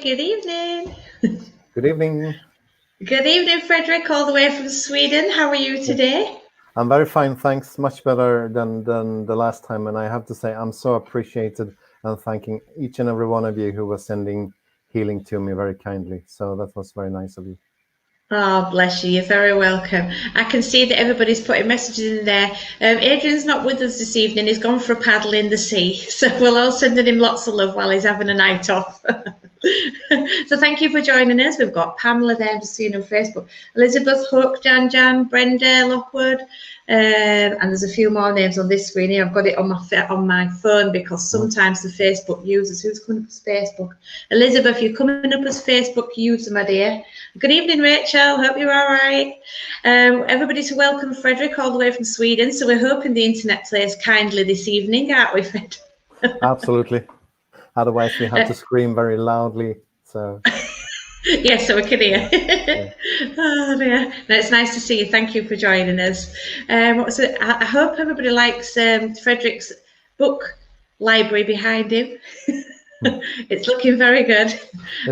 good evening. Good evening. Good evening, Fredrik, all the way from Sweden. How are you today? I'm very fine, thanks. Much better than the last time. And I have to say, I'm so appreciated and thanking each and every one of you who was sending healing to me very kindly. So that was very nice of you. Oh, bless you. You're very welcome. I can see that everybody's putting messages in there. Adrian's not with us this evening. He's gone for a paddle in the sea. So we're all sending him lots of love while he's having a night off. So thank you for joining us. We've got Pamela there, just seeing on Facebook. Elizabeth, Hook, Jan, Brenda, Lockwood. And there's a few more names on this screen here. I've got it on my phone because sometimes the Facebook users, who's coming up as Facebook? Elizabeth, you're coming up as Facebook user, my dear. Good evening, Rachel. Hope you're all right. Everybody's welcome Fredrik all the way from Sweden. So we're hoping the internet plays kindly this evening, aren't we, Fred? Absolutely. Otherwise, we have to scream very loudly. So. Yes, so we can hear. Yeah. Oh dear. No, it's nice to see you. Thank you for joining us. I hope everybody likes Fredrik's book library behind him. It's looking very good.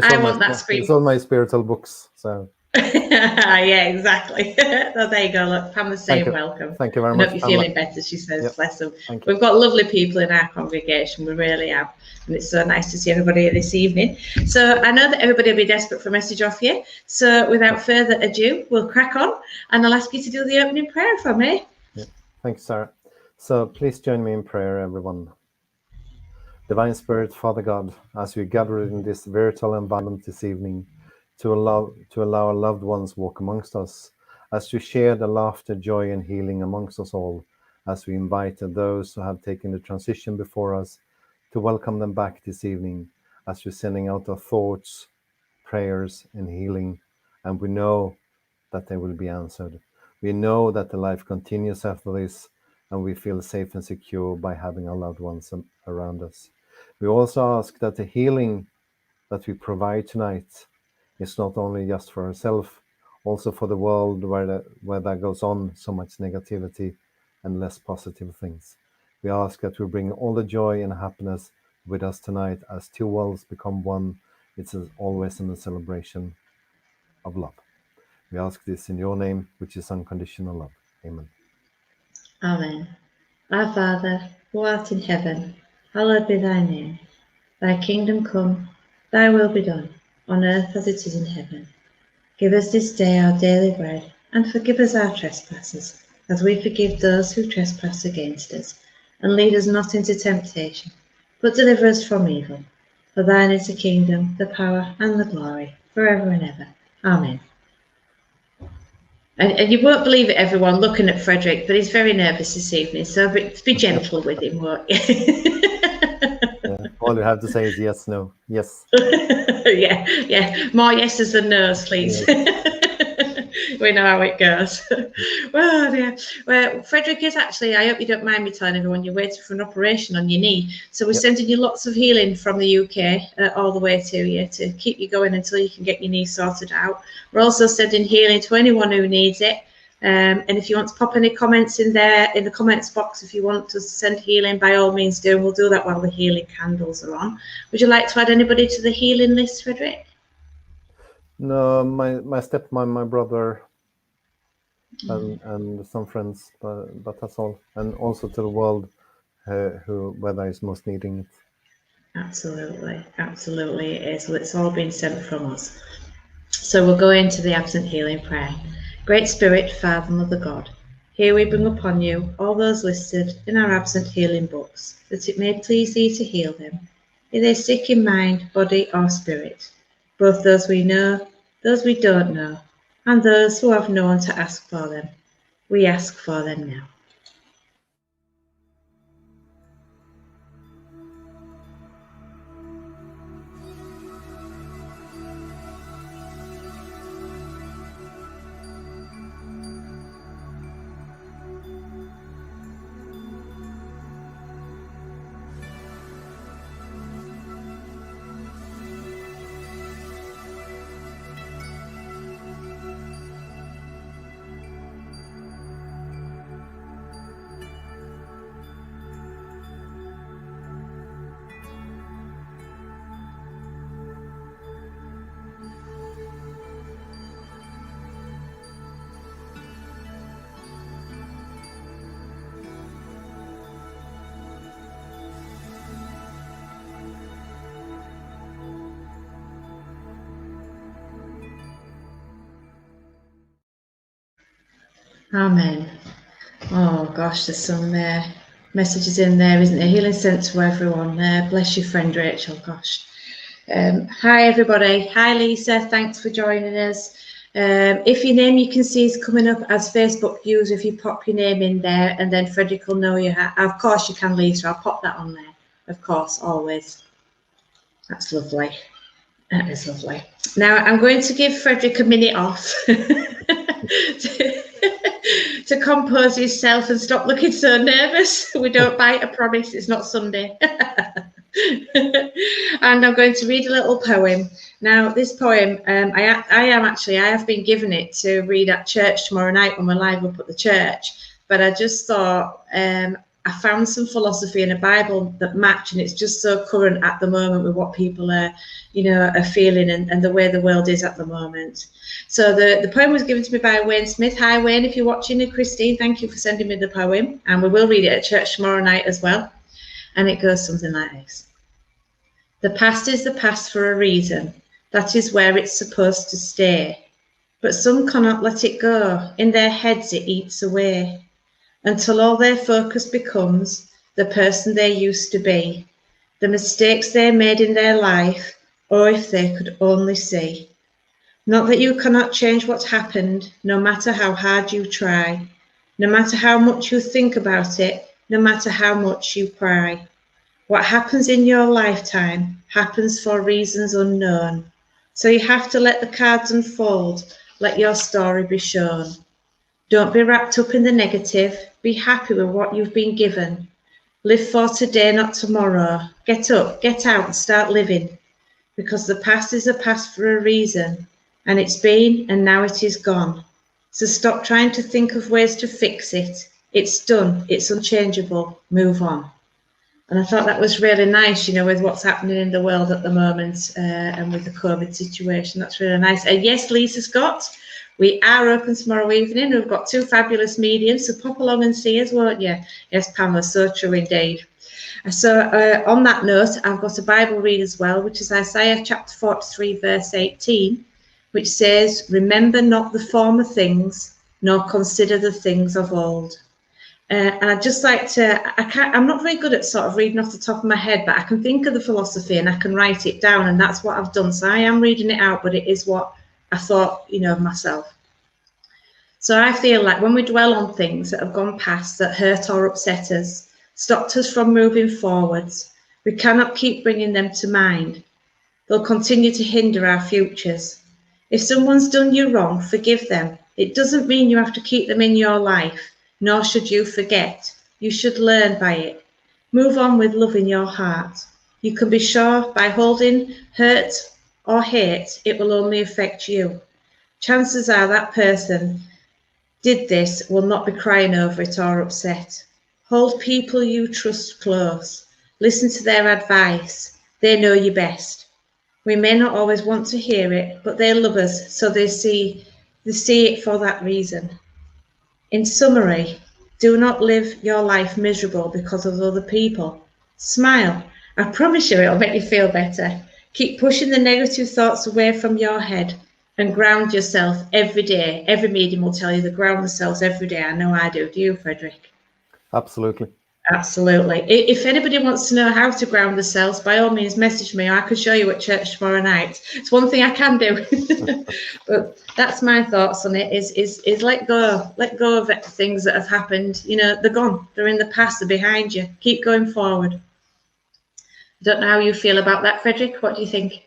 I want that screen. It's all my spiritual books. So. Yeah, exactly. Oh, there you go. Look, Pamela's saying welcome. Thank you very much. I hope you're feeling better, she says. Yep. Bless them. We've got lovely people in our congregation. We really have. And it's so nice to see everybody this evening. So I know that everybody will be desperate for a message off you. So without further ado, we'll crack on. And I'll ask you to do the opening prayer for me. Yeah. Thanks, Sarah. So please join me in prayer, everyone. Divine Spirit, Father God, as we gather in this virtual environment this evening, to allow our loved ones walk amongst us, as we share the laughter, joy, and healing amongst us all, as we invite those who have taken the transition before us to welcome them back this evening, as we're sending out our thoughts, prayers, and healing, and we know that they will be answered. We know that the life continues after this, and we feel safe and secure by having our loved ones around us. We also ask that the healing that we provide tonight is not only just for ourselves, also for the world where there goes on so much negativity and less positive things. We ask that we bring all the joy and happiness with us tonight as two worlds become one. It's always in the celebration of love. We ask this in your name, which is unconditional love. Amen. Amen. Our Father, who art in heaven, hallowed be thy name. Thy kingdom come, thy will be done, on earth as it is in heaven. Give us this day our daily bread, and forgive us our trespasses, as we forgive those who trespass against us. And lead us not into temptation, but deliver us from evil. For thine is the kingdom, the power, and the glory, forever and ever. Amen. And you won't believe it, everyone, looking at Fredrik, but he's very nervous this evening, so be gentle with him, won't you? All you have to say is yes, no, yes. Yeah. More yeses than nos, please. Yes. We know how it goes. Well, yeah. Well, Fredrik is actually, I hope you don't mind me telling everyone, you're waiting for an operation on your knee. So we're sending you lots of healing from the UK all the way to you to keep you going until you can get your knee sorted out. We're also sending healing to anyone who needs it. And if you want to pop any comments in there, in the comments box, if you want to send healing, by all means do. We'll do that while the healing candles are on. Would you like to add anybody to the healing list, Fredrik? No, my stepmom, my brother, and some friends, but that's all. And also to the world where there is most needing it. Absolutely it is. Well, it's all been sent from us. So we'll go into the absent healing prayer. Great Spirit, Father, Mother God, here we bring upon you all those listed in our absent healing books, that it may please thee to heal them, be they sick in mind, body, or spirit, both those we know, those we don't know, and those who have no one to ask for them. We ask for them now. Amen. Oh gosh, there's some messages in there, isn't there? Healing sent to everyone. Bless your friend Rachel. Gosh. Hi everybody. Hi Lisa. Thanks for joining us. If your name you can see is coming up as Facebook user, if you pop your name in there, and then Fredrik will know you. Of course you can, Lisa. I'll pop that on there. Of course, always. That's lovely. That is lovely. Now I'm going to give Fredrik a minute off to compose himself and stop looking so nervous. We don't bite, I promise. It's not Sunday. And I'm going to read a little poem. Now, this poem, I have been given it to read at church tomorrow night when we're live up at the church. But I just thought I found some philosophy in a Bible that match, and it's just so current at the moment with what people are feeling and the way the world is at the moment. So the poem was given to me by Wayne Smith. Hi, Wayne, if you're watching, and Christine, thank you for sending me the poem. And we will read it at church tomorrow night as well. And it goes something like this. The past is the past for a reason. That is where it's supposed to stay. But some cannot let it go. In their heads it eats away. Until all their focus becomes the person they used to be, the mistakes they made in their life, or if they could only see. Not that you cannot change what's happened, no matter how hard you try, no matter how much you think about it, no matter how much you cry. What happens in your lifetime happens for reasons unknown. So you have to let the cards unfold, let your story be shown. Don't be wrapped up in the negative. Be happy with what you've been given. Live for today, not tomorrow. Get up, get out and start living. Because the past is a past for a reason. And it's been and now it is gone. So stop trying to think of ways to fix it. It's done. It's unchangeable. Move on. And I thought that was really nice, with what's happening in the world at the moment and with the COVID situation. That's really nice. And yes, Lisa Scott, we are open tomorrow evening. We've got 2 fabulous mediums, so pop along and see us, won't you? Yes, Pamela, so true indeed. So on that note, I've got a Bible read as well, which is Isaiah chapter 43, verse 18, which says, remember not the former things, nor consider the things of old. And I'd just like to, I'm not very good at sort of reading off the top of my head, but I can think of the philosophy and I can write it down, and that's what I've done. So I am reading it out, but it is what I thought, myself. So I feel like when we dwell on things that have gone past, that hurt or upset us, stopped us from moving forwards, we cannot keep bringing them to mind. They'll continue to hinder our futures. If someone's done you wrong, forgive them. It doesn't mean you have to keep them in your life. Nor should you forget. You should learn by it. Move on with love in your heart. You can be sure by holding hurt or hate, it will only affect you. Chances are that person did this will not be crying over it or upset. Hold people you trust close. Listen to their advice. They know you best. We may not always want to hear it, but they love us, so they see it for that reason. In summary, do not live your life miserable because of other people. Smile. I promise you it'll make you feel better. Keep pushing the negative thoughts away from your head and ground yourself every day. Every medium will tell you to ground themselves every day. I know I do. Do you, Fredrik? Absolutely. Absolutely. If anybody wants to know how to ground themselves, by all means, message me. I could show you at church tomorrow night. It's one thing I can do. But that's my thoughts on it. Is let go of it, things that have happened. They're gone. They're in the past. They're behind you. Keep going forward. I don't know how you feel about that, Fredrik. What do you think?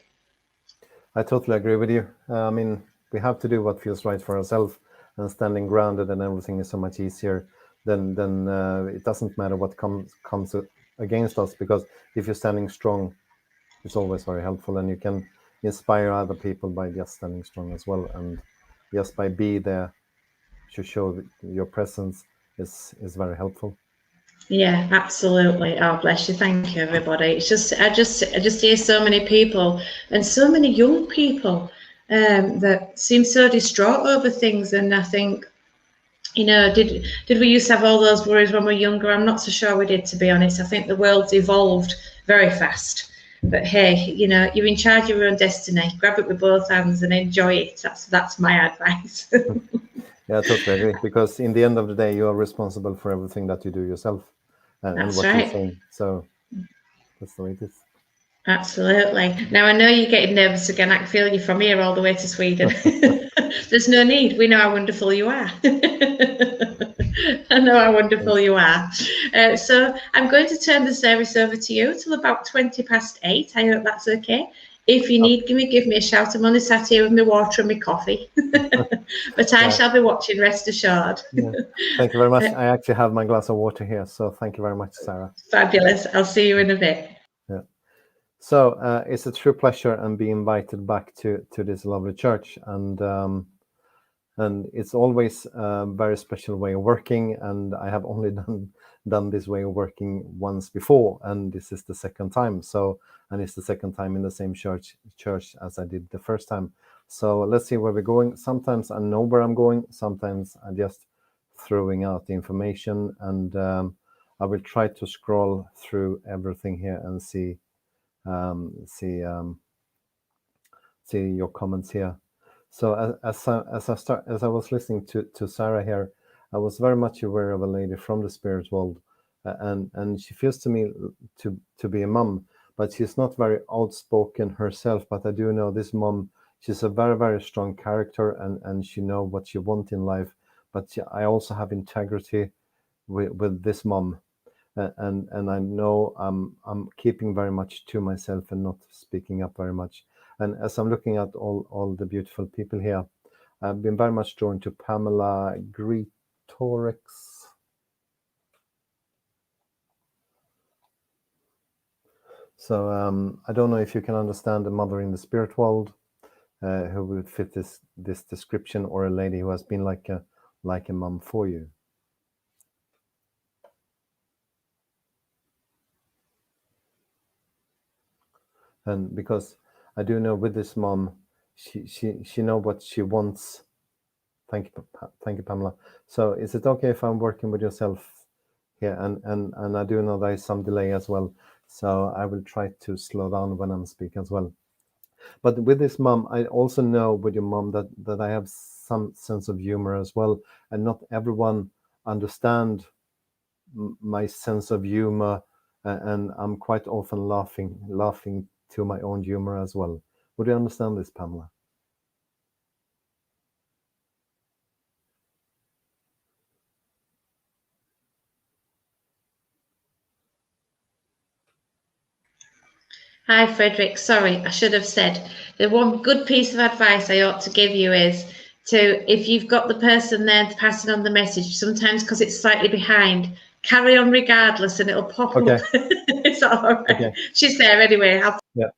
I totally agree with you. We have to do what feels right for ourselves, and standing grounded and everything is so much easier. Then it doesn't matter what comes against us, because if you're standing strong, it's always very helpful, and you can inspire other people by just standing strong as well, and just by being there to show your presence is very helpful. Yeah, absolutely. Oh, bless you. Thank you, everybody. It's just I just hear so many people, and so many young people that seem so distraught over things, and I think, did we used to have all those worries when we were younger? I'm not so sure we did, to be honest. I think the world's evolved very fast. But hey, you're in charge of your own destiny. Grab it with both hands and enjoy it. That's my advice. Yeah, I totally agree. Because in the end of the day, you are responsible for everything that you do yourself and That's what you're right. saying. So that's the way it is. Absolutely. Now I know you're getting nervous again. I can feel you from here all the way to Sweden. There's no need. We know how wonderful you are. I know how wonderful you are. So I'm going to turn the service over to you till about 8:20. I hope that's okay. If you need, give me a shout. I'm only sat here with my water and my coffee. But I shall be watching, rest assured. Yeah. Thank you very much. I actually have my glass of water here. So thank you very much, Sarah. Fabulous. I'll see you in a bit. Yeah. So it's a true pleasure and be invited back to this lovely church. And it's always a very special way of working. And I have only done this way of working once before, and this is the second time. So, and it's the second time in the same church as I did the first time. So let's see where we're going. Sometimes I know where I'm going. Sometimes I'm just throwing out the information, and I will try to scroll through everything here and see your comments here. So as I was listening to Sarah here, I was very much aware of a lady from the spirit world, and she feels to me to be a mom, but she's not very outspoken herself. But I do know this mom; she's a very, very strong character, and she know what she wants in life. But I also have integrity with this mom, and I know I'm keeping very much to myself and not speaking up very much. And as I'm looking at all the beautiful people here, I've been very much drawn to Pamela Gretorix. So I don't know if you can understand a mother in the spirit world who would fit this description, or a lady who has been like a mom for you. And because I do know with this mom, she know what she wants. Thank you, Pamela. So is it okay if I'm working with yourself here? And I do know there is some delay as well. So I will try to slow down when I'm speaking as well. But with this mom, I also know with your mom that I have some sense of humor as well. And not everyone understand my sense of humor. And I'm quite often laughing to my own humor as well. Would you understand this, Pamela? Hi, Fredrik. Sorry, I should have said the one good piece of advice I ought to give you is if you've got the person there passing on the message, sometimes because it's slightly behind, carry on regardless and it'll pop Okay. up. It's all right. Okay. She's there anyway. Yeah.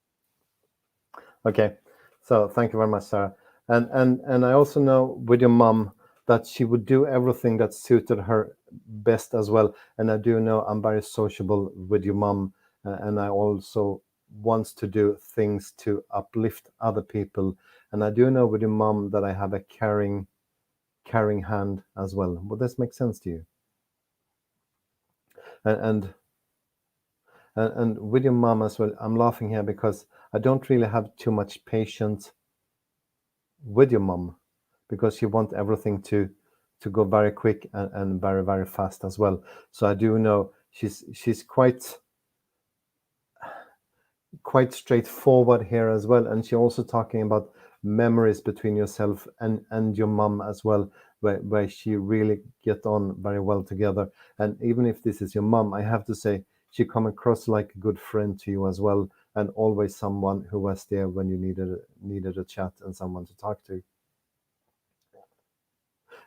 Okay. So thank you very much, Sarah. And I also know with your mom that she would do everything that suited her best as well. And I do know I'm very sociable with your mom, and I also wants to do things to uplift other people. And I do know with your mom that I have a caring hand as well. Would this make sense to you? And with your mom as well, I'm laughing here because I don't really have too much patience with your mom, because she wants everything to go very quick and very, very fast as well. So I do know she's quite straightforward here as well, and she also talking about memories between yourself and your mom as well, where she really get on very well together. And even if this is your mom, I have to say she come across like a good friend to you as well, and always someone who was there when you needed a chat and someone to talk to.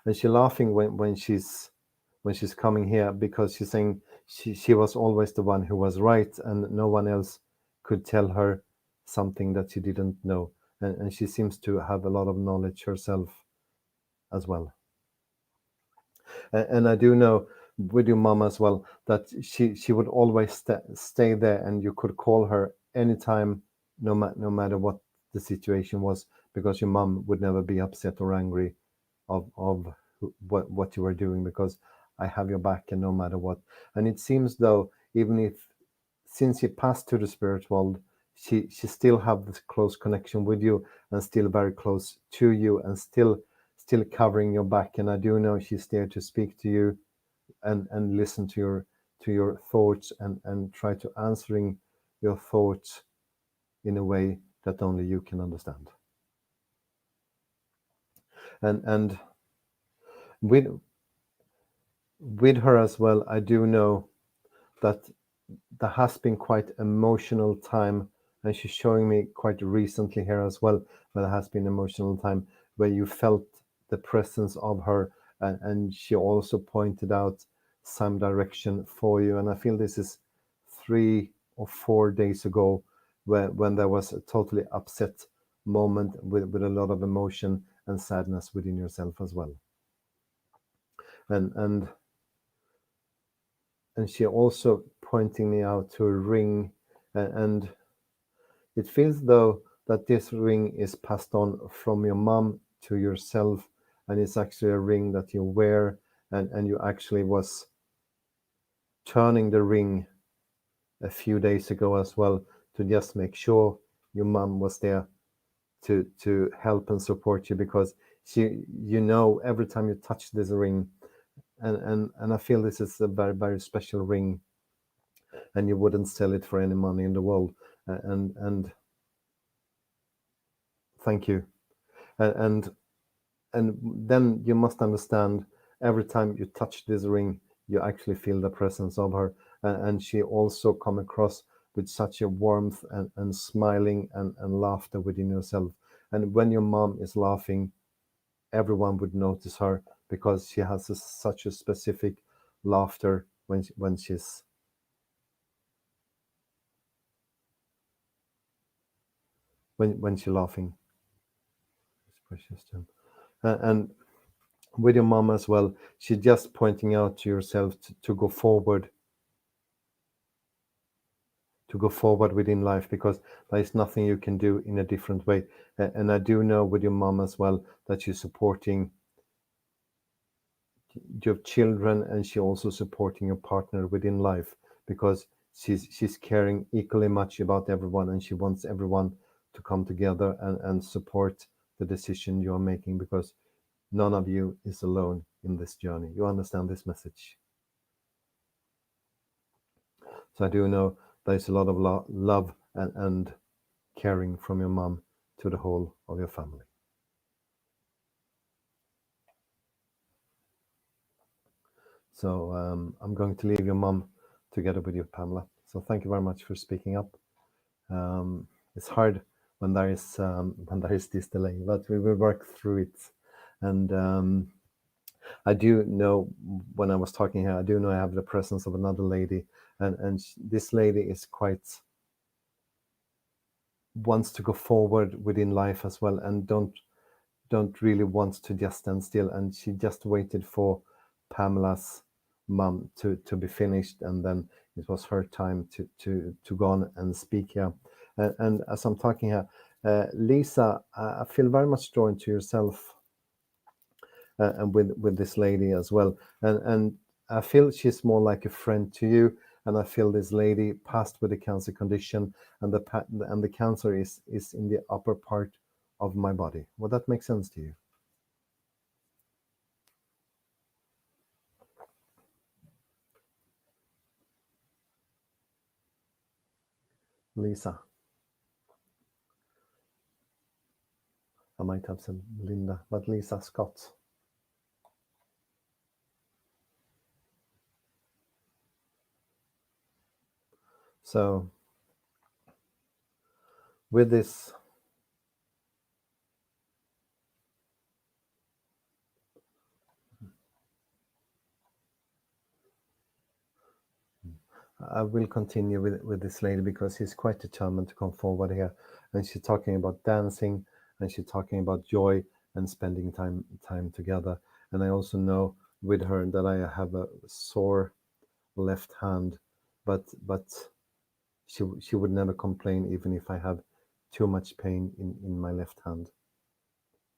And she's laughing when she's coming here, because she's saying she was always the one who was right, and no one else could tell her something that she didn't know. And she seems to have a lot of knowledge herself as well. And I do know with your mom as well that she would always stay there, and you could call her anytime, no matter what the situation was, because your mom would never be upset or angry of what you were doing, because I have your back, and no matter what. And it seems though, even if since you passed to the spirit world, she still have this close connection with you, and still very close to you, and still still covering your back, and I do know she's there to speak to you and listen to your thoughts and try to answering your thoughts in a way that only you can understand. And with her as well, I do know that there has been quite emotional time, and she's showing me quite recently here as well, where there has been emotional time where you felt the presence of her, and she also pointed out some direction for you. And I feel this is 3 or 4 days ago, when there was a totally upset moment with a lot of emotion and sadness within yourself as well. And she also pointing me out to a ring, and it feels though that this ring is passed on from your mom to yourself, and it's actually a ring that you wear, and you actually was turning the ring a few days ago as well, to just make sure your mom was there to help and support you, because every time you touch this ring, and I feel this is a very, very special ring, and you wouldn't sell it for any money in the world. And thank you. And then you must understand, every time you touch this ring, you actually feel the presence of her, and she also come across with such a warmth and smiling and laughter within yourself. And when your mom is laughing, everyone would notice her, because she has such a specific laughter when she's laughing. It's precious gem. And with your mom as well, she's just pointing out to yourself to go forward, within life, because there is nothing you can do in a different way. And I do know with your mom as well that she's supporting your children, and she's also supporting your partner within life, because she's caring equally much about everyone, and she wants everyone to come together and support the decision you are making, because none of you is alone in this journey. You understand this message? So I do know there's a lot of love and caring from your mom to the whole of your family. So I'm going to leave your mom together with you, Pamela. So thank you very much for speaking up. It's hard when there is this delay, but we will work through it. And I do know, when I was talking here, I do know I have the presence of another lady, and this lady is quite wants to go forward within life as well, and don't really want to just stand still. And she just waited for Pamela's mum to be finished, and then it was her time to go on and speak here. And as I'm talking here, Lisa, I feel very much drawn to yourself, and with this lady as well, and I feel she's more like a friend to you. And I feel this lady passed with a cancer condition, and the cancer is in the upper part of my body. Would that make sense to you? Lisa. I might have said Linda, but Lisa Scott. So with this, I will continue with this lady, because she's quite determined to come forward here, and she's talking about dancing, and she's talking about joy and spending time together. And I also know with her that I have a sore left hand, but she would never complain, even if I have too much pain in my left hand.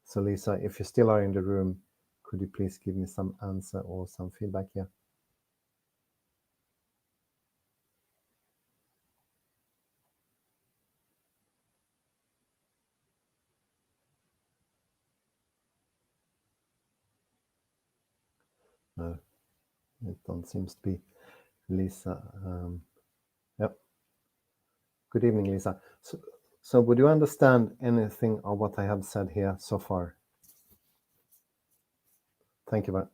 So Lisa, if you still are in the room, could you please give me some answer or some feedback here? It don't seems to be Lisa. Yep. Good evening, Lisa. So would you understand anything of what I have said here so far? Thank you, but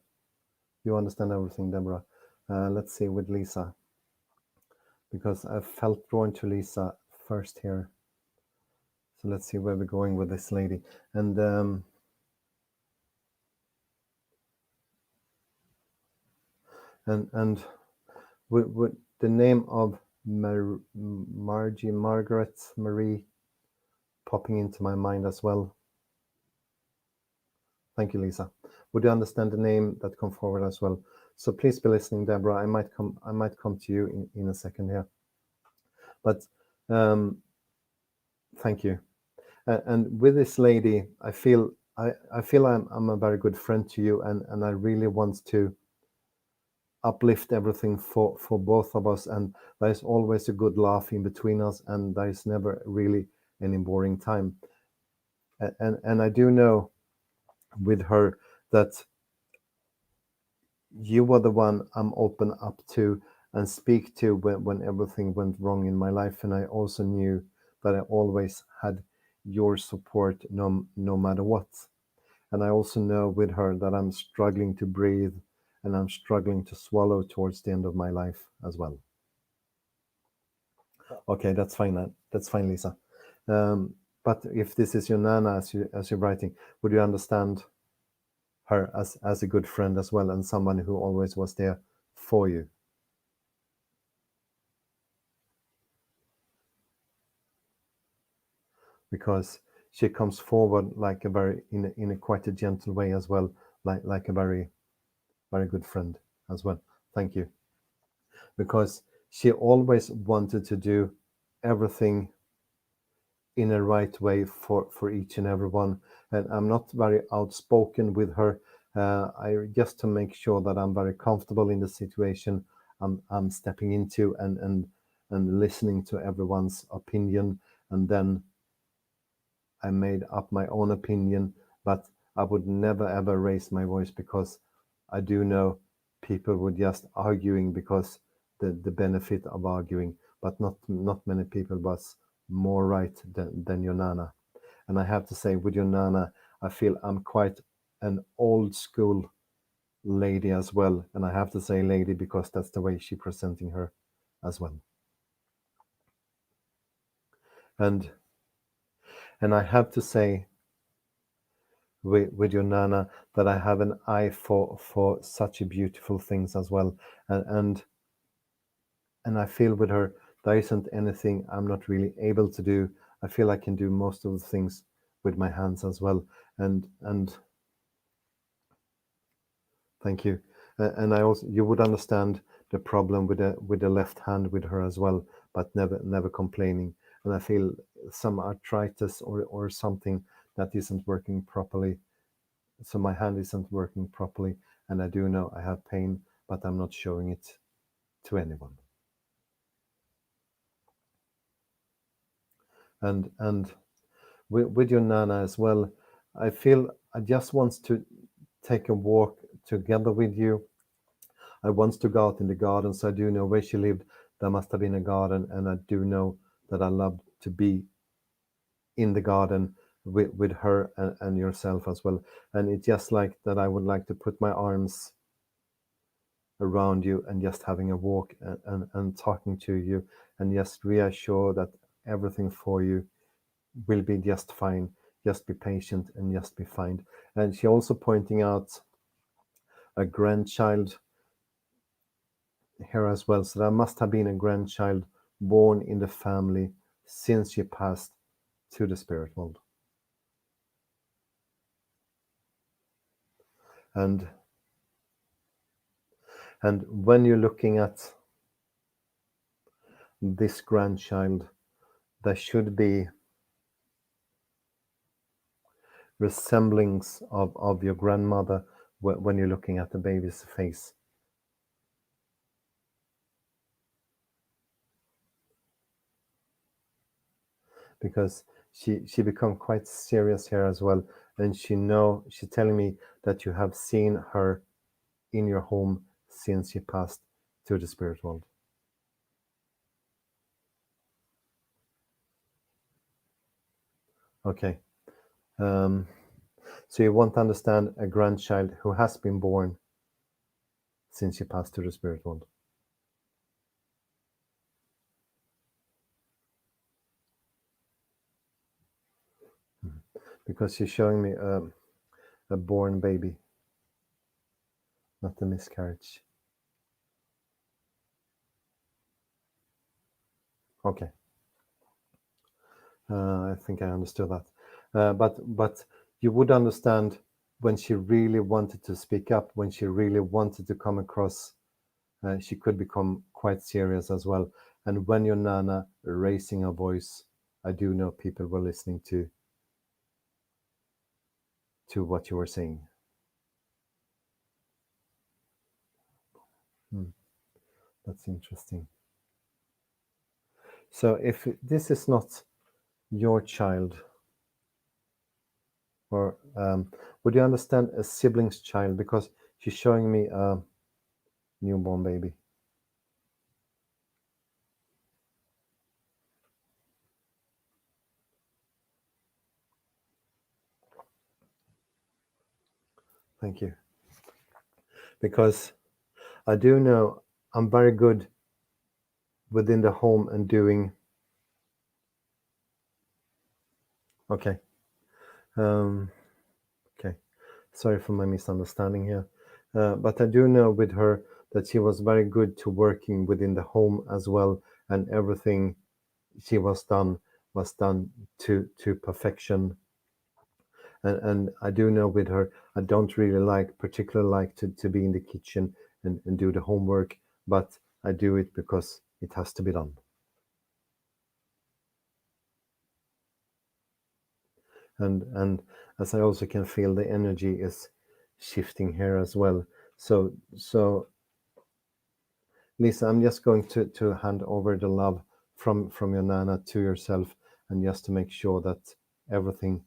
you understand everything, Deborah. Let's see with Lisa, because I felt drawn to Lisa first here. So let's see where we're going with this lady. And with the name of Margaret Marie popping into my mind as well. Thank you, Lisa. Would you understand the name that come forward as well? So please be listening, Deborah. I might come to you in a second here. But thank you. And with this lady, I feel I'm a very good friend to you, and I really want to uplift everything for both of us. And there is always a good laugh in between us, and there is never really any boring time. And I do know with her that you were the one I'm open up to and speak to when everything went wrong in my life. And I also knew that I always had your support no matter what. And I also know with her that I'm struggling to breathe and I'm struggling to swallow towards the end of my life as well. Okay, that's fine. That's fine, Lisa. But if this is your Nana as you're writing, would you understand her as a good friend as well, and someone who always was there for you? Because she comes forward like a very in a quite a gentle way as well, like a very good friend as well. Thank you. Because she always wanted to do everything in a right way for each and every one. And I'm not very outspoken with her. I just to make sure that I'm very comfortable in the situation I'm stepping into, and listening to everyone's opinion, and then I made up my own opinion. But I would never ever raise my voice, because I do know people would just arguing because the benefit of arguing, but not many people was more right than your Nana. And I have to say, with your Nana, I feel I'm quite an old school lady as well. And I have to say lady because that's the way she presenting her as well. And I have to say with your Nana that I have an eye for such a beautiful things as well. And I feel with her there isn't anything I'm not really able to do. I feel I can do most of the things with my hands as well. And thank you. And I also, you would understand the problem with the left hand with her as well, but never complaining. And I feel some arthritis or something that isn't working properly. So my hand isn't working properly, and I do know I have pain, but I'm not showing it to anyone. And with your Nana as well, I feel I just want to take a walk together with you. I want to go out in the garden, so I do know where she lived. There must have been a garden, and I do know that I love to be in the garden with her and yourself as well. And it's just like that I would like to put my arms around you and just having a walk and talking to you, and just reassure that everything for you will be just fine. Just be patient and just be fine. And she also pointing out a grandchild here as well. So there must have been a grandchild born in the family since she passed to the spirit world. And when you're looking at this grandchild, there should be resemblance of your grandmother when you're looking at the baby's face. Because she become quite serious here as well, and she's telling me that you have seen her in your home since she passed to the spirit world. Okay. So you want to understand a grandchild who has been born since she passed to the spirit world. Because she's showing me a born baby, not a miscarriage. Okay. I think I understood that. But you would understand when she really wanted to speak up, when she really wanted to come across, she could become quite serious as well. And when your Nana raising her voice, I do know people were listening to what you were saying. That's interesting. So if this is not your child, or would you understand a sibling's child? Because she's showing me a newborn baby. Thank you. Because I do know I'm very good within the home and doing. Okay. Okay. Sorry for my misunderstanding here. But I do know with her that she was very good to working within the home as well, and everything she was done to perfection. And I do know with her, I don't really particularly like to be in the kitchen and do the homework, but I do it because it has to be done. And as I also can feel, the energy is shifting here as well. So Lisa, I'm just going to hand over the love from your Nana to yourself, and just to make sure that everything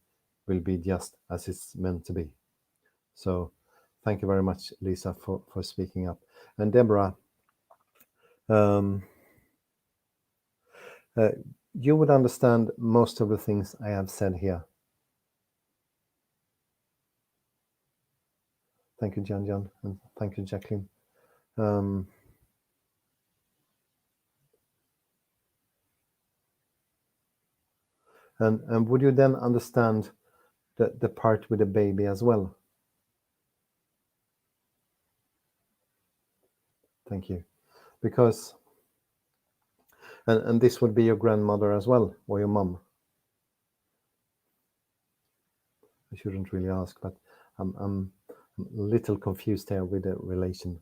will be just as it's meant to be. So thank you very much, Lisa, for speaking up. And Deborah, you would understand most of the things I have said here. Thank you, John, and thank you, Jacqueline. And would you then understand the part with the baby as well? Thank you. Because, and this would be your grandmother as well, or your mum. I shouldn't really ask, but I'm a little confused here with the relation.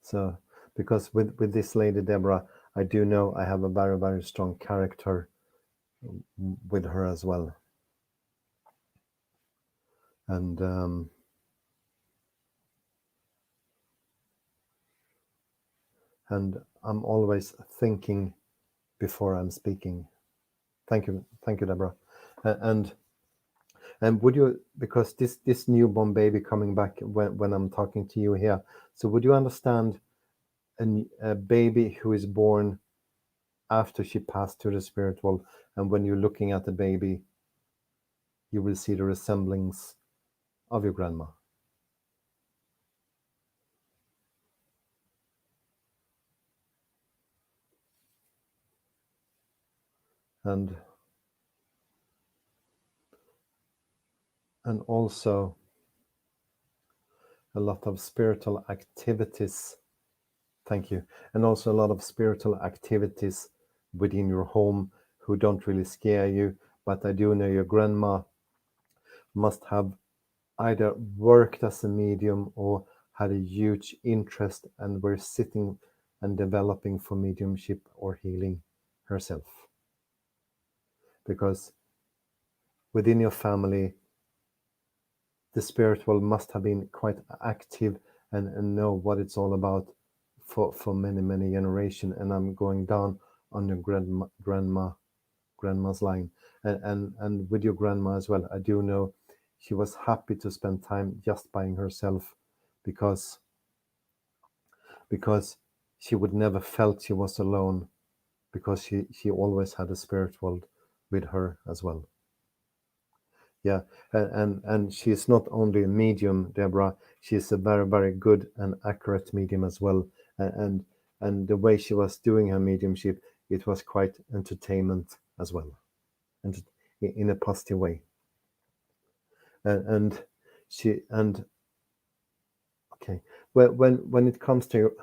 So, because with this lady, Deborah, I do know I have a very, very strong character with her as well. And I'm always thinking before I'm speaking. Thank you, Deborah. And would you, because this newborn baby coming back when I'm talking to you here, so would you understand a baby who is born after she passed to the spirit world, and when you're looking at the baby, you will see the resemblance of your grandma? And also a lot of spiritual activities. Thank you. And also a lot of spiritual activities within your home who don't really scare you. But I do know your grandma must have either worked as a medium or had a huge interest and were sitting and developing for mediumship or healing herself. Because within your family, the spiritual must have been quite active and know what it's all about for many generations. And I'm going down on your grandma's line. and with your grandma as well. I do know she was happy to spend time just by herself, because she would never felt she was alone, because she always had a spirit world with her as well. Yeah, and she's not only a medium, Deborah. She's a very, very good and accurate medium as well. And the way she was doing her mediumship, it was quite entertainment as well, and in a positive way. And she and okay, well, when it comes to your,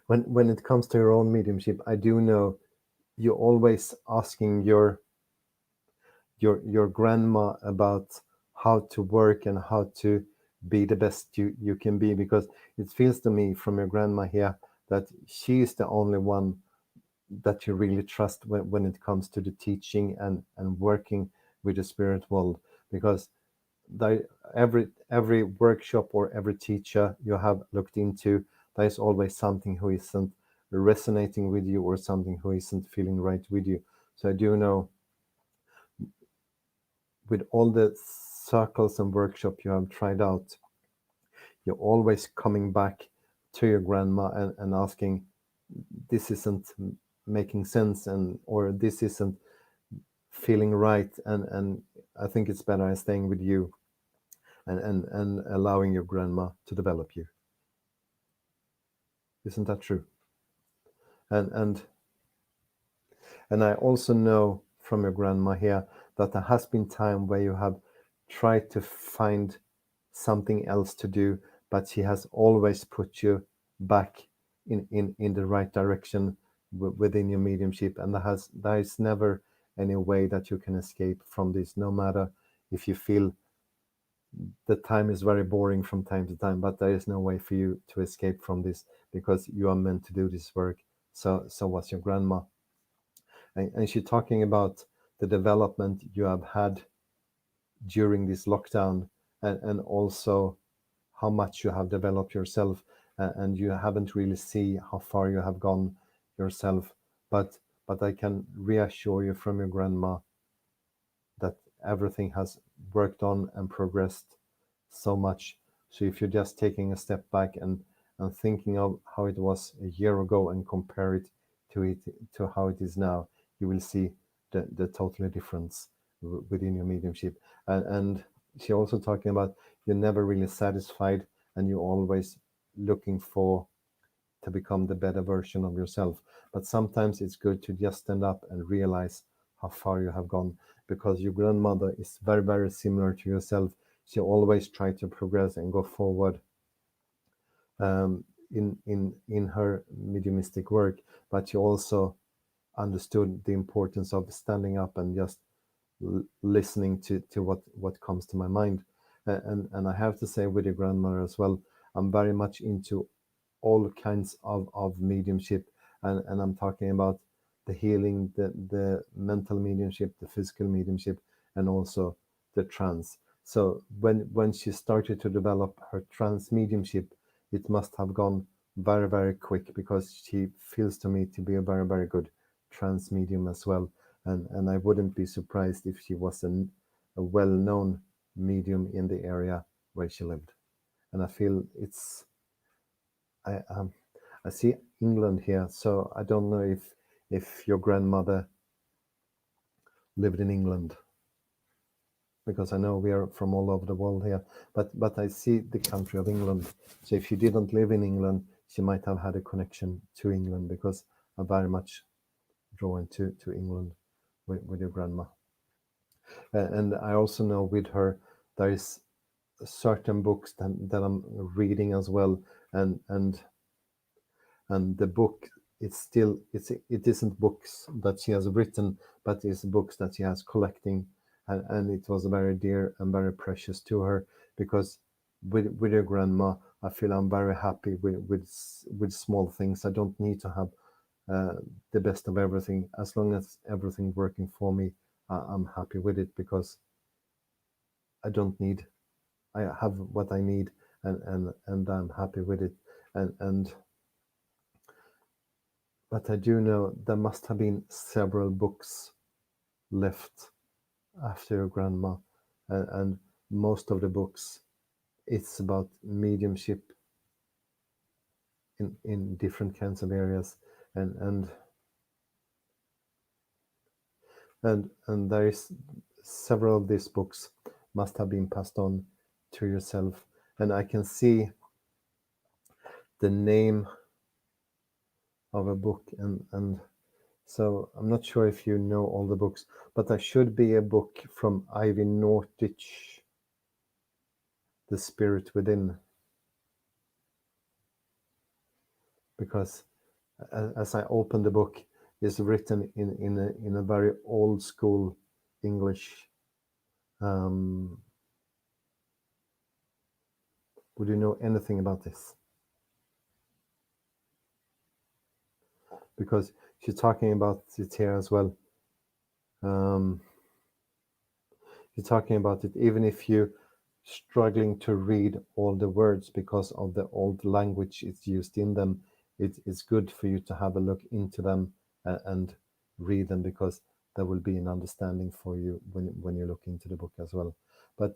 when it comes to your own mediumship, I do know you're always asking your grandma about how to work and how to be the best you can be, because it feels to me from your grandma here that she is the only one that you really trust when it comes to the teaching and working with the spirit world, because every workshop or every teacher you have looked into, there's always something who isn't resonating with you or something who isn't feeling right with you. So I do know with all the circles and workshops you have tried out, you're always coming back to your grandma and asking, this isn't making sense, and or this isn't feeling right, and I think it's better staying with you and allowing your grandma to develop you. Isn't that true? And I also know from your grandma here that there has been time where you have tried to find something else to do, but she has always put you back in the right direction within your mediumship, and there is never any way that you can escape from this, no matter if you feel the time is very boring from time to time, but there is no way for you to escape from this, because you are meant to do this work. So was your grandma. And she's talking about the development you have had during this lockdown, and also how much you have developed yourself, and you haven't really see how far you have gone yourself, but I can reassure you from your grandma that everything has worked on and progressed so much. So if you're just taking a step back and thinking of how it was a year ago and compare it to how it is now, you will see the totally difference within your mediumship. And she also talking about you're never really satisfied, and you're always looking for to become the better version of yourself. But sometimes it's good to just stand up and realize how far you have gone, because your grandmother is very, very similar to yourself. She always tried to progress and go forward in her mediumistic work, but she also understood the importance of standing up and just listening to what comes to my mind. And I have to say with your grandmother as well, I'm very much into all kinds of mediumship, and I'm talking about the healing, the mental mediumship, the physical mediumship, and also the trance. So when she started to develop her trance mediumship, it must have gone very, very quick, because she feels to me to be a very, very good trance medium as well. And I wouldn't be surprised if she was a well-known medium in the area where she lived. And I feel I see England here, so I don't know if your grandmother lived in England, because I know we are from all over the world here, but I see the country of England. So if she didn't live in England, she might have had a connection to England, because I'm very much drawn to England with your grandma. And I also know with her there is certain books that I'm reading as well, and the book, it isn't books that she has written, but it's books that she has collecting, and it was very dear and very precious to her, because with your grandma, I feel I'm very happy with small things. I don't need to have the best of everything. As long as everything working for me, I'm happy with it, because I don't need. I have what I need, and I'm happy with it, and but I do know there must have been several books left after your grandma, and most of the books, it's about mediumship in different kinds of areas, and there is several of these books must have been passed on to yourself, and I can see the name of a book, and so I'm not sure if you know all the books, but there should be a book from Ivy Nortich, The Spirit Within, because as I open the book, it's written in a very old school English. Would you know anything about this? Because she's talking about it here as well. She's talking about it, even if you're struggling to read all the words because of the old language it's used in them, it's good for you to have a look into them and read them, because there will be an understanding for you when you look into the book as well. But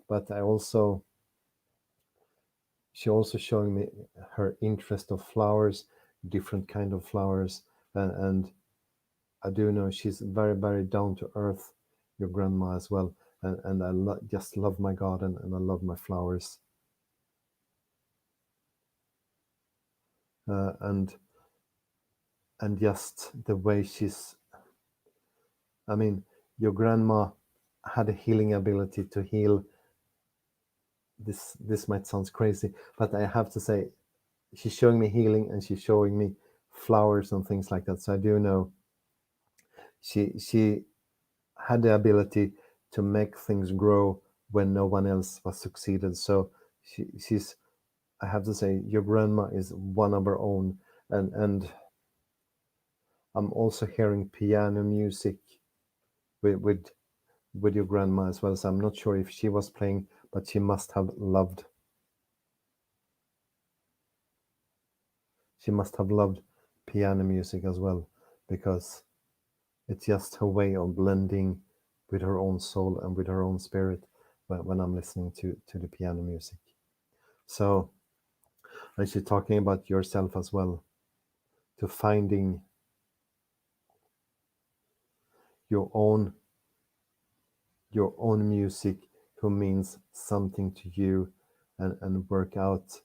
she also showing me her interest of flowers, different kind of flowers, and I do know she's very, very down to earth, your grandma as well, and I just love my garden and I love my flowers, and just the way she's. I mean, your grandma had a healing ability to heal. This might sound crazy, but I have to say, she's showing me healing and she's showing me flowers and things like that. So I do know she had the ability to make things grow when no one else was succeeded. So she's, I have to say, your grandma is one of her own, and I'm also hearing piano music with your grandma as well. So I'm not sure if she was playing, but she must have loved. She must have loved piano music as well, because it's just her way of blending with her own soul and with her own spirit when I'm listening to the piano music. So, and she's talking about yourself as well, to finding your own music who means something to you, and work out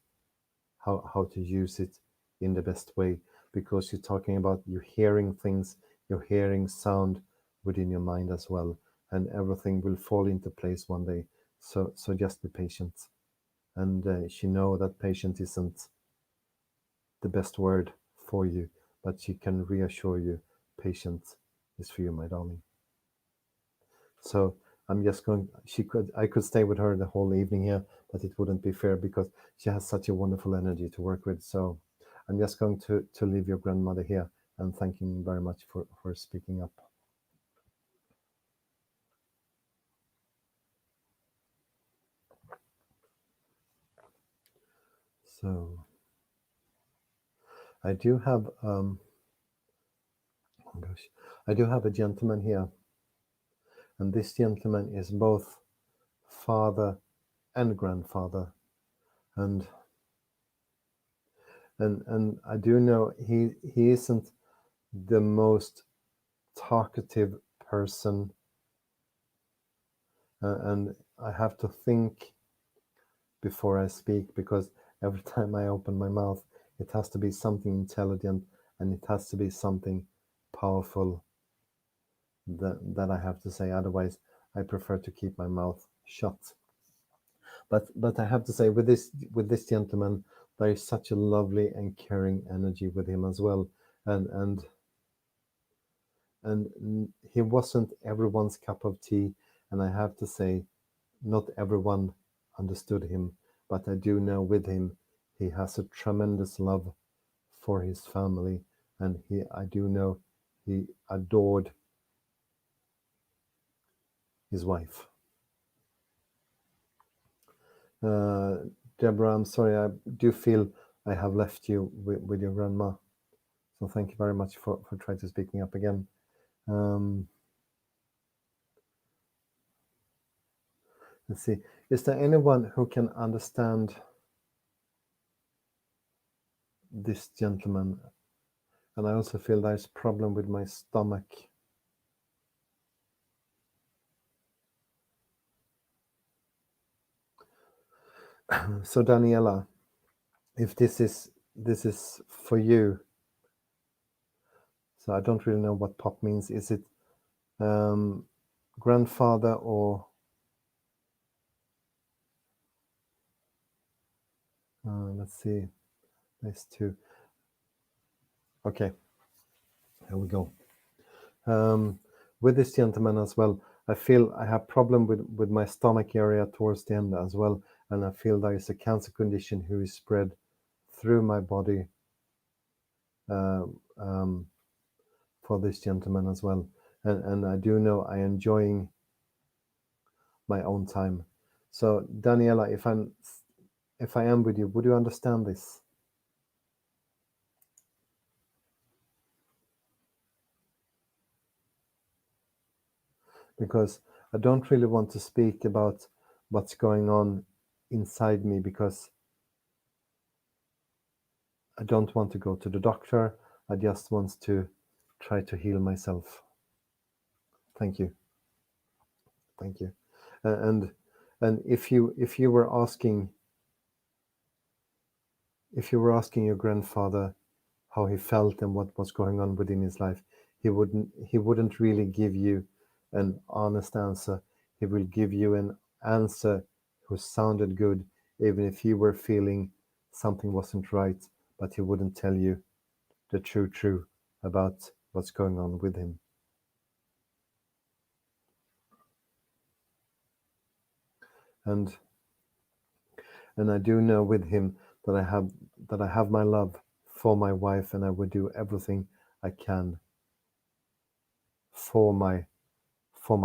how to use it in the best way, because you're talking about you're hearing things, you're hearing sound within your mind as well, and everything will fall into place one day. So just be patient, and she know that patient isn't the best word for you, but she can reassure you patient is for you, my darling. So I'm just going, I could stay with her the whole evening here, but it wouldn't be fair because she has such a wonderful energy to work with. So I'm just going to leave your grandmother here and thanking you very much for speaking up. So I do have, oh gosh, I do have a gentleman here, and this gentleman is both father and grandfather, and I do know he isn't the most talkative person, and I have to think before I speak, because every time I open my mouth, it has to be something intelligent and it has to be something powerful that I have to say. Otherwise, I prefer to keep my mouth shut. But I have to say, with this gentleman, there is such a lovely and caring energy with him as well, and he wasn't everyone's cup of tea, and I have to say, not everyone understood him, but I do know with him, he has a tremendous love for his family, and I do know he adored his wife. Deborah, I'm sorry, I do feel I have left you with your grandma. So thank you very much for trying to speaking up again. Let's see. Is there anyone who can understand this gentleman? And I also feel there's a problem with my stomach. So Daniela, if this is for you, so I don't really know what pop means. Is it grandfather or let's see, there's two. Okay, here we go. With this gentleman as well, I feel I have problem with my stomach area towards the end as well, and I feel there is a cancer condition who is spread through my body for this gentleman as well. And I do know I am enjoying my own time. So Daniela, if I am with you, would you understand this? Because I don't really want to speak about what's going on inside me, because I don't want to go to the doctor. I just want to try to heal myself. Thank you. Thank you. And if you were asking your grandfather how he felt and what was going on within his life, he wouldn't really give you an honest answer. He will give you an answer who sounded good, even if you were feeling something wasn't right, but he wouldn't tell you the true about what's going on with him. And I do know with him that I have my love for my wife, and I would do everything I can for my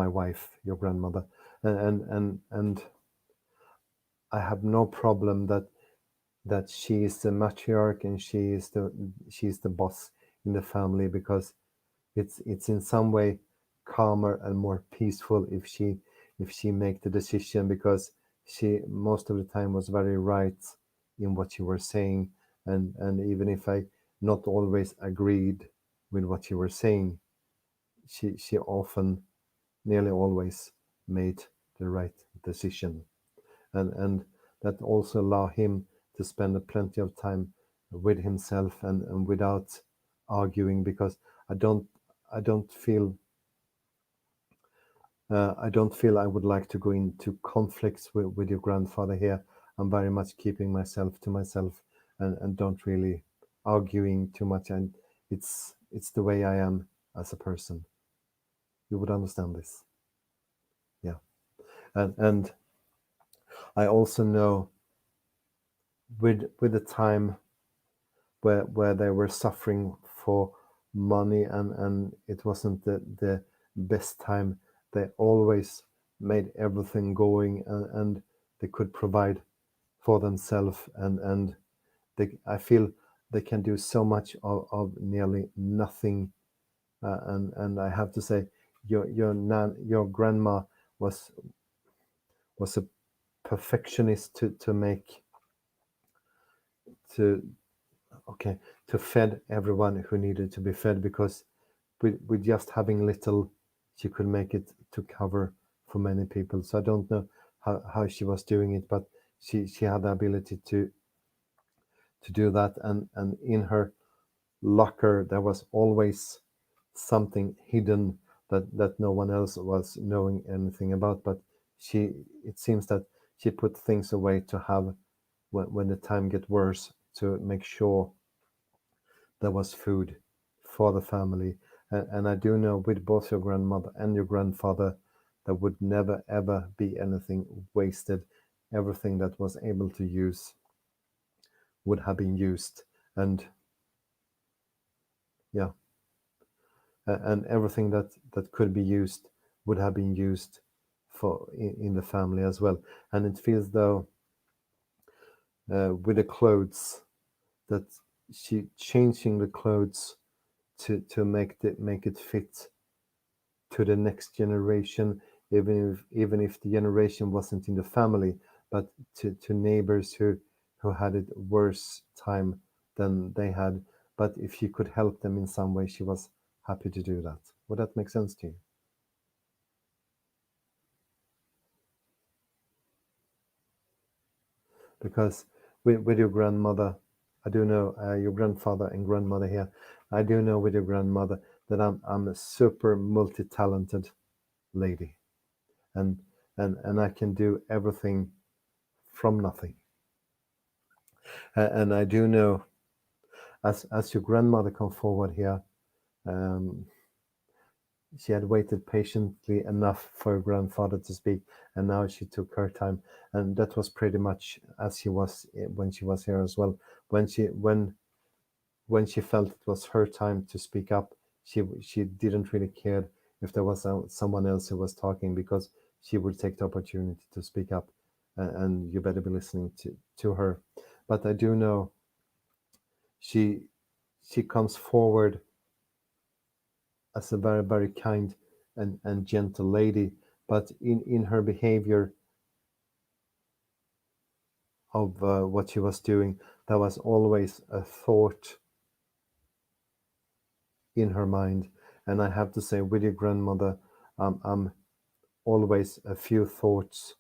wife, your grandmother, and I have no problem that she is the matriarch and she's the boss in the family, because it's in some way calmer and more peaceful if she make the decision, because she most of the time was very right in what you were saying, and even if I not always agreed with what you were saying, she often, nearly always, made the right decision, and that also allow him to spend plenty of time with himself and without arguing, because I don't feel I would like to go into conflicts with your grandfather here. I'm very much keeping myself to myself, and don't really arguing too much, and it's the way I am as a person. You would understand this. Yeah. And I also know with the time where they were suffering for money, and it wasn't the best time, they always made everything going, and they could provide for themselves, and I feel they can do so much of nearly nothing, and I have to say your grandma was a perfectionist to make to okay to fed everyone who needed to be fed, because with just having little, she could make it to cover for many people. So I don't know how she was doing it, but she had the ability to do that, and in her locker there was always something hidden that no one else was knowing anything about, but it seems that she put things away to have when the time get worse, to make sure there was food for the family. And I do know with both your grandmother and your grandfather, there would never ever be anything wasted. Everything that was able to use would have been used, and yeah, and everything that could be used would have been used for in the family as well. And it feels though with the clothes, that she changing the clothes to make it fit to the next generation, even if the generation wasn't in the family, but to neighbors who had it worse time than they had. But if she could help them in some way, she was happy to do that. Would that make sense to you? Because with your grandmother, I do know your grandfather and grandmother here. I do know with your grandmother that I'm a super multi-talented lady, and and I can do everything from nothing. And I do know, as your grandmother come forward here, um, she had waited patiently enough for her grandfather to speak, and now she took her time, and that was pretty much as she was when she was here as well. When she felt it was her time to speak up, she didn't really care if there was someone else who was talking, because she would take the opportunity to speak up, and you better be listening to her. But I do know she comes forward as a very, very kind and gentle lady, but in her behavior of what she was doing, there was always a thought in her mind. And I have to say, with your grandmother, always a few thoughts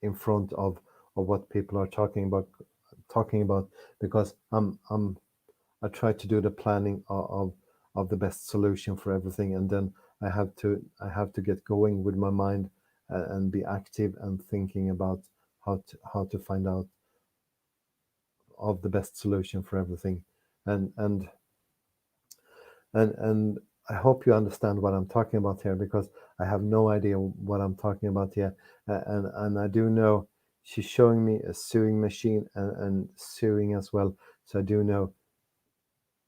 in front of what people are talking about, because I try to do the planning of the best solution for everything, and then I have to get going with my mind, and be active and thinking about how to find out of the best solution for everything, and and and I hope you understand what I'm talking about here, because I have no idea what I'm talking about here, and I do know she's showing me a sewing machine and sewing as well, so I do know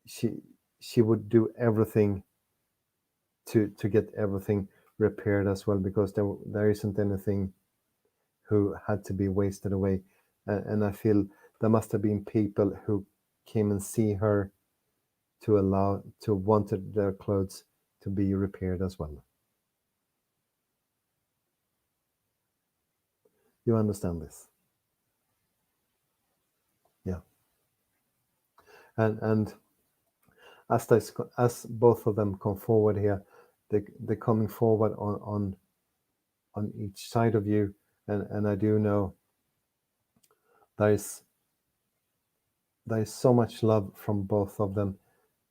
she would do everything to get everything repaired as well, because there isn't anything who had to be wasted away, and I feel there must have been people who came and see her to wanted their clothes to be repaired as well. You understand this? Yeah. And as both of them come forward here, they're coming forward on each side of you, and I do know there is so much love from both of them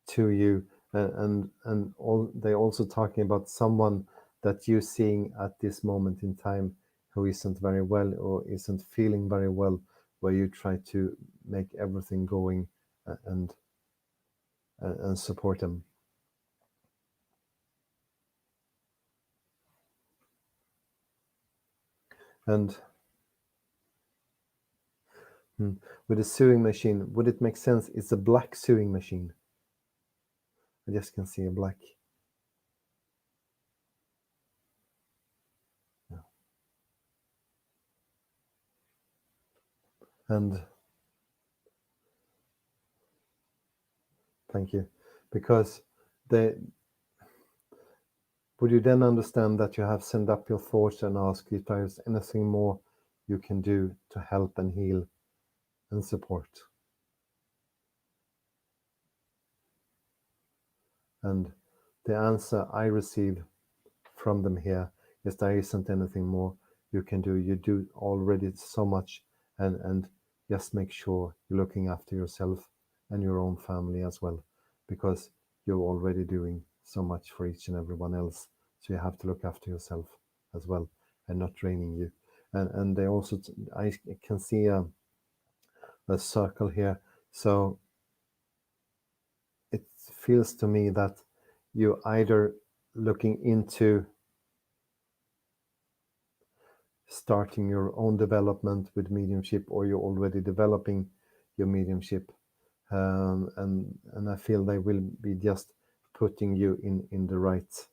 to you, and all they also talking about someone that you're seeing at this moment in time who isn't very well or isn't feeling very well, where you try to make everything going, and support them. And with a sewing machine, would it make sense? It's a black sewing machine. I just can see a black. Yeah. And thank you, because they would you then understand that you have sent up your thoughts and ask if there is anything more you can do to help and heal and support. And the answer I receive from them here is there isn't anything more you can do. You do already so much, and just make sure you're looking after yourself and your own family as well, because you're already doing so much for each and everyone else. So you have to look after yourself as well, and not draining you. And they also, I can see a circle here. So it feels to me that you're either looking into starting your own development with mediumship, or you're already developing your mediumship, and I feel they will be just putting you in the right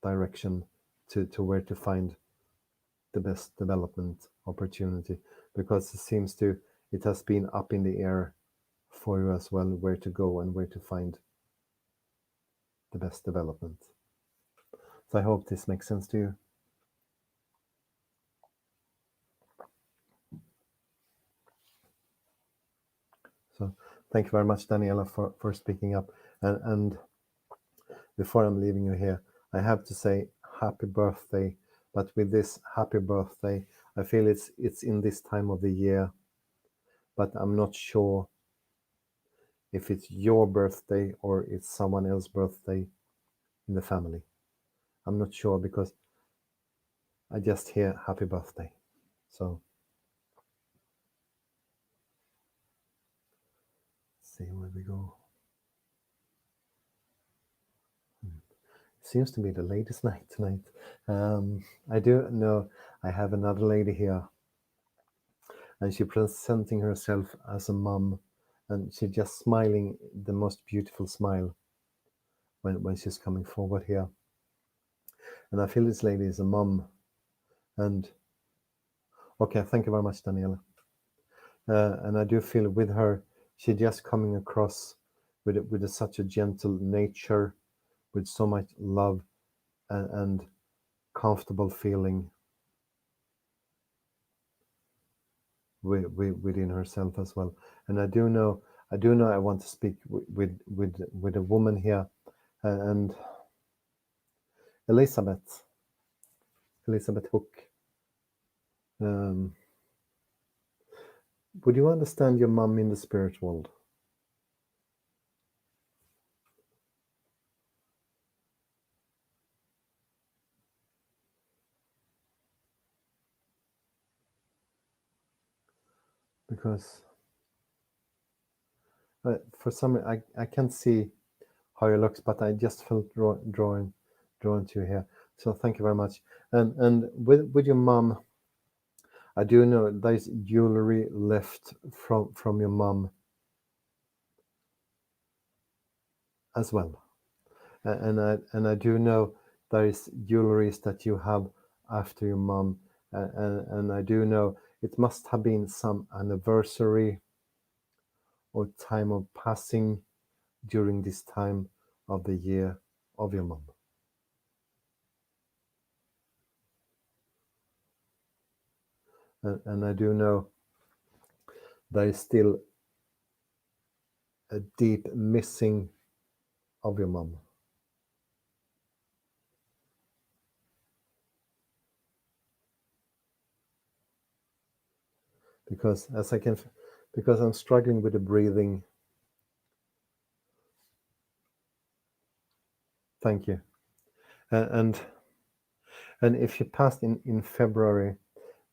direction to where to find the best development opportunity, because it has been up in the air for you as well, where to go and where to find the best development. So I hope this makes sense to you. So thank you very much, Daniela, for speaking up. And before I'm leaving you here, I have to say happy birthday. But with this happy birthday, I feel it's in this time of the year, but I'm not sure if it's your birthday or it's someone else's birthday in the family. I'm not sure because I just hear happy birthday. So let's see where we go. Seems to be the ladies' night tonight. I do know I have another lady here, and she's presenting herself as a mom, and she's just smiling the most beautiful smile when she's coming forward here. And I feel this lady is a mom. And okay, thank you very much, Daniela. And I do feel with her, she's just coming across with such a gentle nature, with so much love and comfortable feeling within herself as well. And I do know I want to speak with a woman here, and Elizabeth Hook. Would you understand your mom in the spirit world? Because for some, I can't see how it looks, but I just felt drawn to you here. So thank you very much. And with your mom, I do know there's jewelry left from your mom as well. And I do know there is jewelries that you have after your mom, and I do know it must have been some anniversary or time of passing during this time of the year of your mom. And I do know there is still a deep missing of your mom. Because because I'm struggling with the breathing. Thank you. And if you passed in February,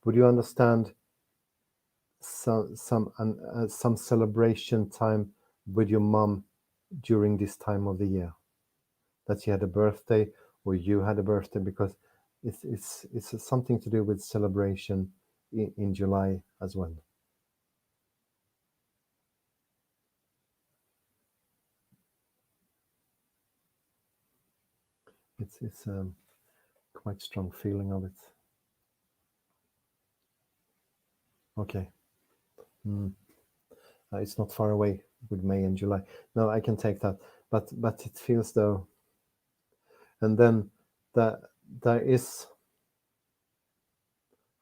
would you understand some celebration time with your mom during this time of the year? That she had a birthday or you had a birthday, because it's something to do with celebration in July as well. It's quite strong feeling of it. Okay. It's not far away with May and July. No, I can take that. But it feels though. And then there is.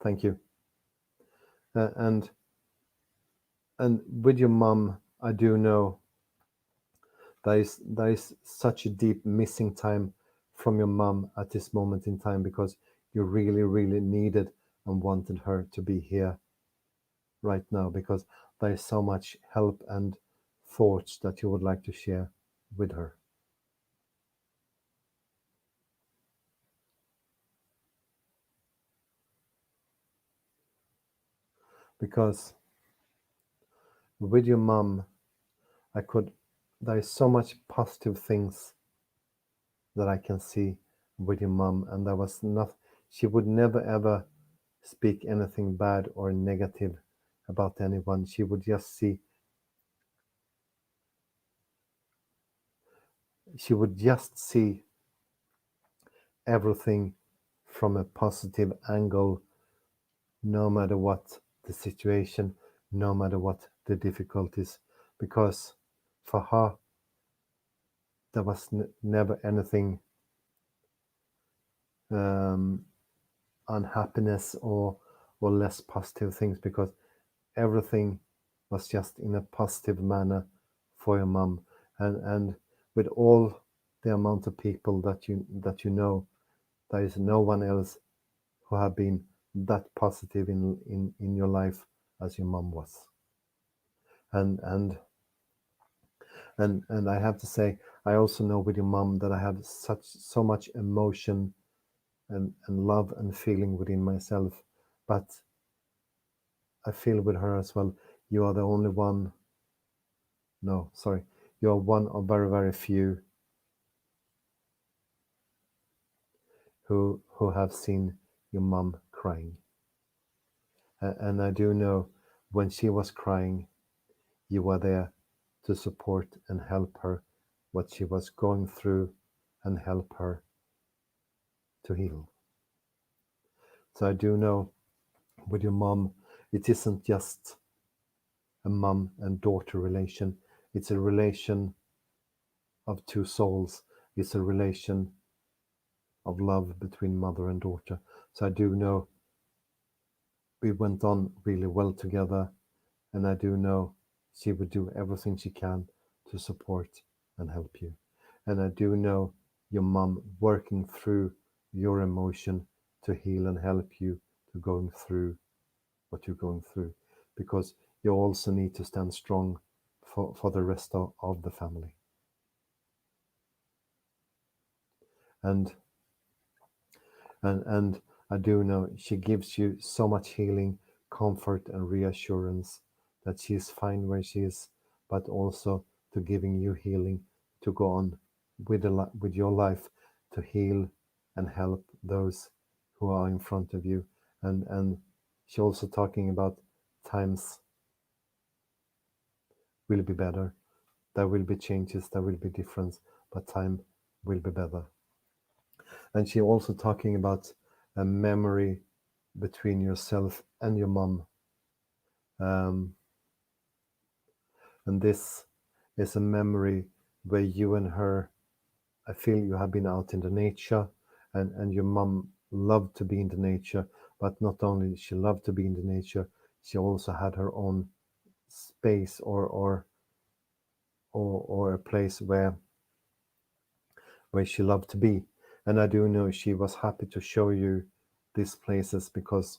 Thank you. And with your mom, I do know there is such a deep missing time from your mom at this moment in time, because you really, really needed and wanted her to be here right now, because there is so much help and thoughts that you would like to share with her. Because with your mom, there is so much positive things that I can see with your mom, and there was not, she would never ever speak anything bad or negative about anyone. She would just see, everything from a positive angle, no matter what the situation, no matter what the difficulties, because for her there was never anything um, unhappiness or less positive things, because everything was just in a positive manner for your mum. And with all the amount of people that you know, there is no one else who have been that positive in your life as your mum was. And I have to say, I also know with your mum that I have so much emotion and love and feeling within myself, but I feel with her as well. You are the only one. No, sorry. You are one of very, very few who have seen your mum crying. And I do know when she was crying, you were there to support and help her what she was going through and help her to heal. So I do know with your mom, it isn't just a mum and daughter relation. It's a relation of two souls. It's a relation of love between mother and daughter. So I do know we went on really well together, and I do know she would do everything she can to support and help you. And I do know your mum working through your emotion to heal and help you to going through what you're going through, because you also need to stand strong for the rest of the family. And and I do know she gives you so much healing, comfort, and reassurance that she is fine where she is, but also to giving you healing to go on with your life to heal and help those who are in front of you. And she also talking about times will be better. There will be changes, there will be difference, but time will be better. And she also talking about a memory between yourself and your mom. And this is a memory where you and her, I feel you have been out in the nature, and your mom loved to be in the nature, but not only she loved to be in the nature, she also had her own space or a place where she loved to be. And I do know she was happy to show you these places, because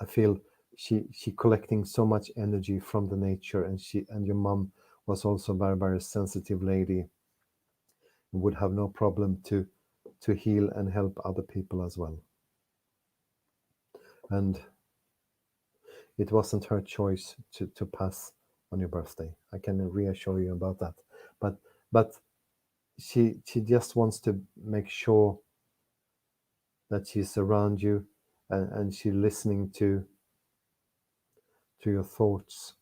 I feel she collecting so much energy from the nature, and your mom was also a very, very sensitive lady, would have no problem to heal and help other people as well. And it wasn't her choice to pass on your birthday. I can reassure you about that. But she just wants to make sure that she's around you, and she's listening to your thoughts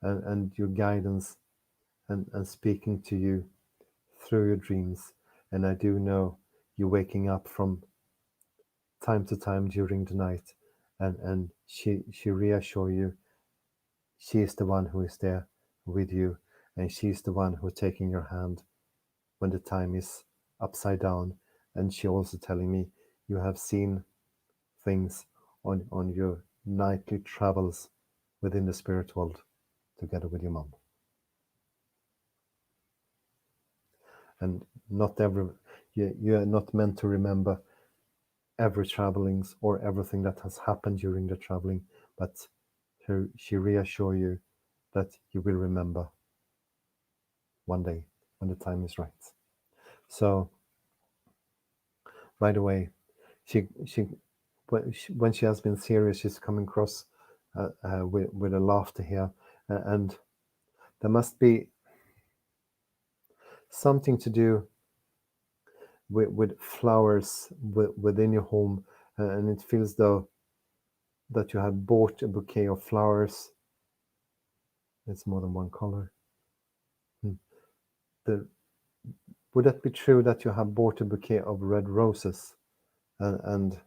and your guidance, and speaking to you through your dreams. And I do know you're waking up from time to time during the night, and she reassure you she is the one who is there with you, and she's the one who's taking your hand when the time is upside down. And she also telling me you have seen things on your nightly travels within the spirit world together with your mom. And not every you're not meant to remember every travelings or everything that has happened during the traveling, but she reassure you that you will remember one day when the time is right. So, by the way, she when she has been serious, she's coming across with a laughter here, and there must be something to do with flowers within your home, and it feels though that you have bought a bouquet of flowers. It's more than one color. The, would that be true that you have bought a bouquet of red roses, and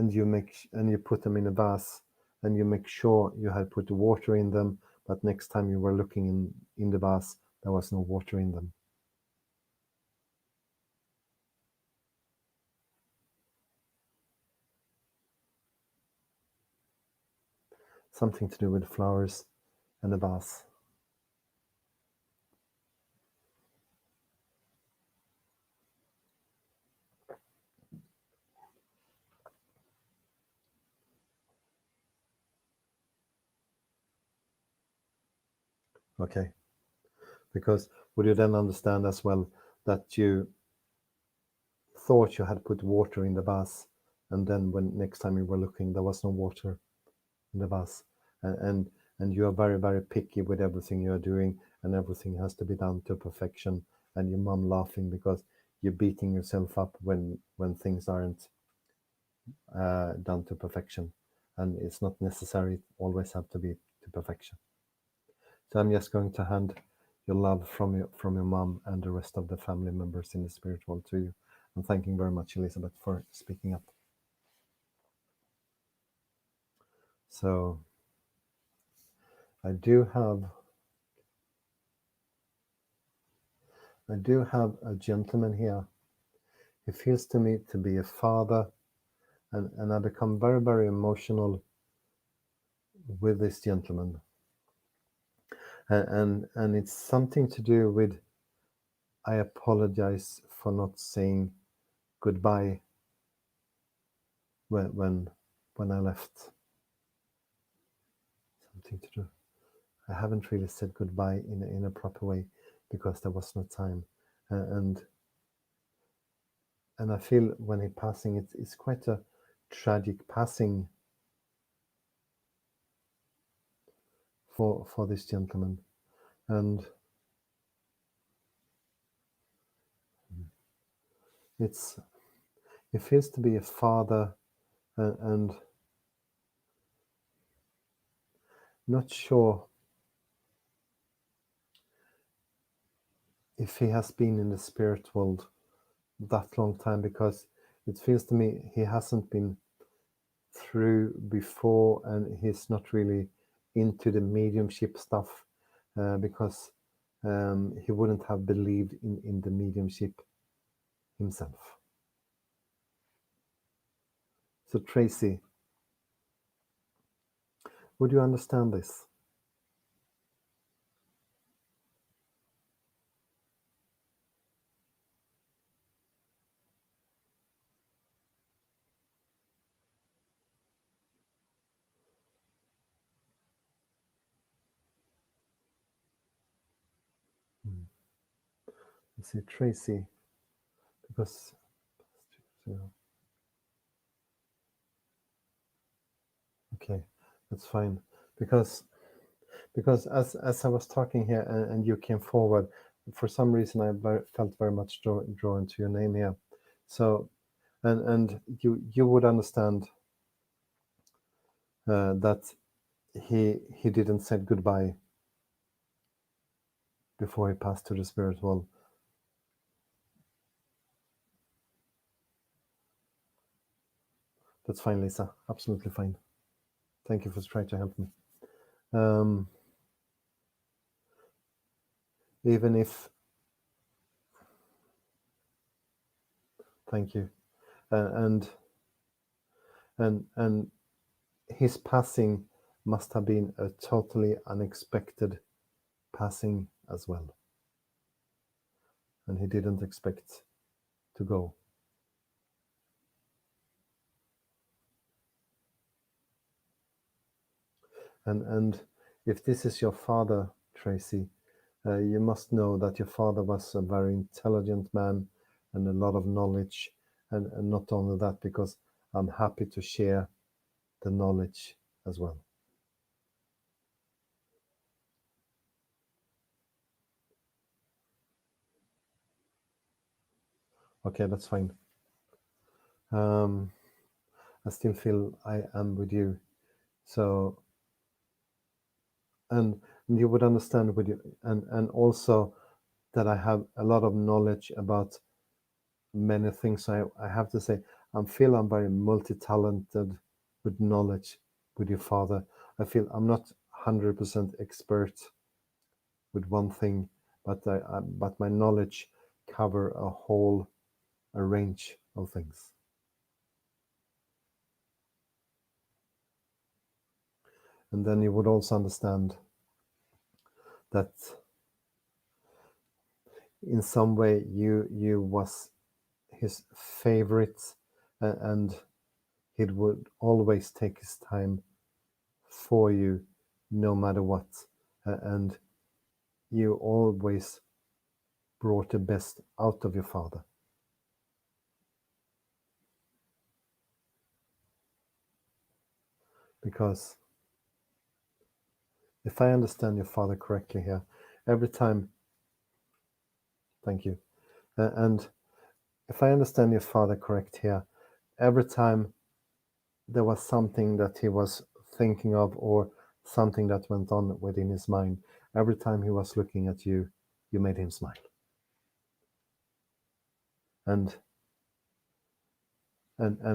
you put them in a vase, and you make sure you had put water in them, but next time you were looking in the vase, there was no water in them? something to do with flowers and a vase. Okay, because would you then understand as well that you thought you had put water in the vase, and then when next time you were looking, there was no water in the vase, and you are very, very picky with everything you are doing, and everything has to be done to perfection, and your mom laughing because you're beating yourself up when things aren't done to perfection, and it's not necessary always have to be to perfection. So I'm just going to hand your love from your mom and the rest of the family members in the spirit world to you. I'm thanking very much, Elizabeth, for speaking up. So I do have a gentleman here. He feels to me to be a father, and I become very, very emotional with this gentleman. And it's something to do with, I apologize for not saying goodbye when I left. Something to do. I haven't really said goodbye in a proper way because there was no time, and I feel when he passing, it's quite a tragic passing for this gentleman, and it feels to be a father, and not sure if he has been in the spirit world that long time, because it feels to me he hasn't been through before, and he's not really into the mediumship stuff, because he wouldn't have believed in the mediumship himself. So Tracy, would you understand this? You see, Tracy, because okay, that's fine, because as I was talking here, and you came forward, for some reason I felt very much drawn to your name here. So, and you would understand that he didn't say goodbye before he passed to the spirit world. That's fine, Lisa. Absolutely fine. Thank you for trying to help me. Even if, thank you, and his passing must have been a totally unexpected passing as well, and he didn't expect to go. And if this is your father, Tracy, you must know that your father was a very intelligent man and a lot of knowledge, and not only that, because I'm happy to share the knowledge as well. Okay, that's fine. I still feel I am with you. So, and you would understand with you, and also that I have a lot of knowledge about many things. I have to say, I feel I'm very multi-talented with knowledge with your father. I feel I'm not 100% expert with one thing, but but my knowledge cover a range of things. And then you would also understand that in some way you was his favorite, and he would always take his time for you no matter what, and you always brought the best out of your father. Because if I understand your father correctly here, every time, thank you, and if I understand your father correct here, every time there was something that he was thinking of or something that went on within his mind, every time he was looking at you, you made him smile. And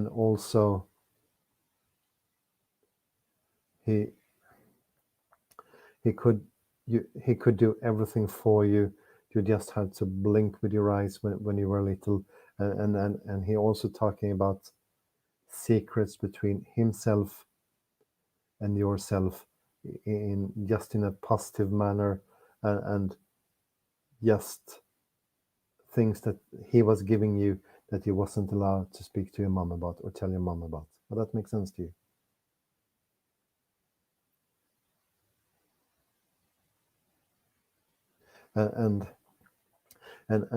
also he could he could do everything for you. You just had to blink with your eyes when you were little. And he also talking about secrets between himself and yourself in just in a positive manner, and just things that he was giving you that you wasn't allowed to speak to your mom about or tell your mom about. But that makes sense to you. And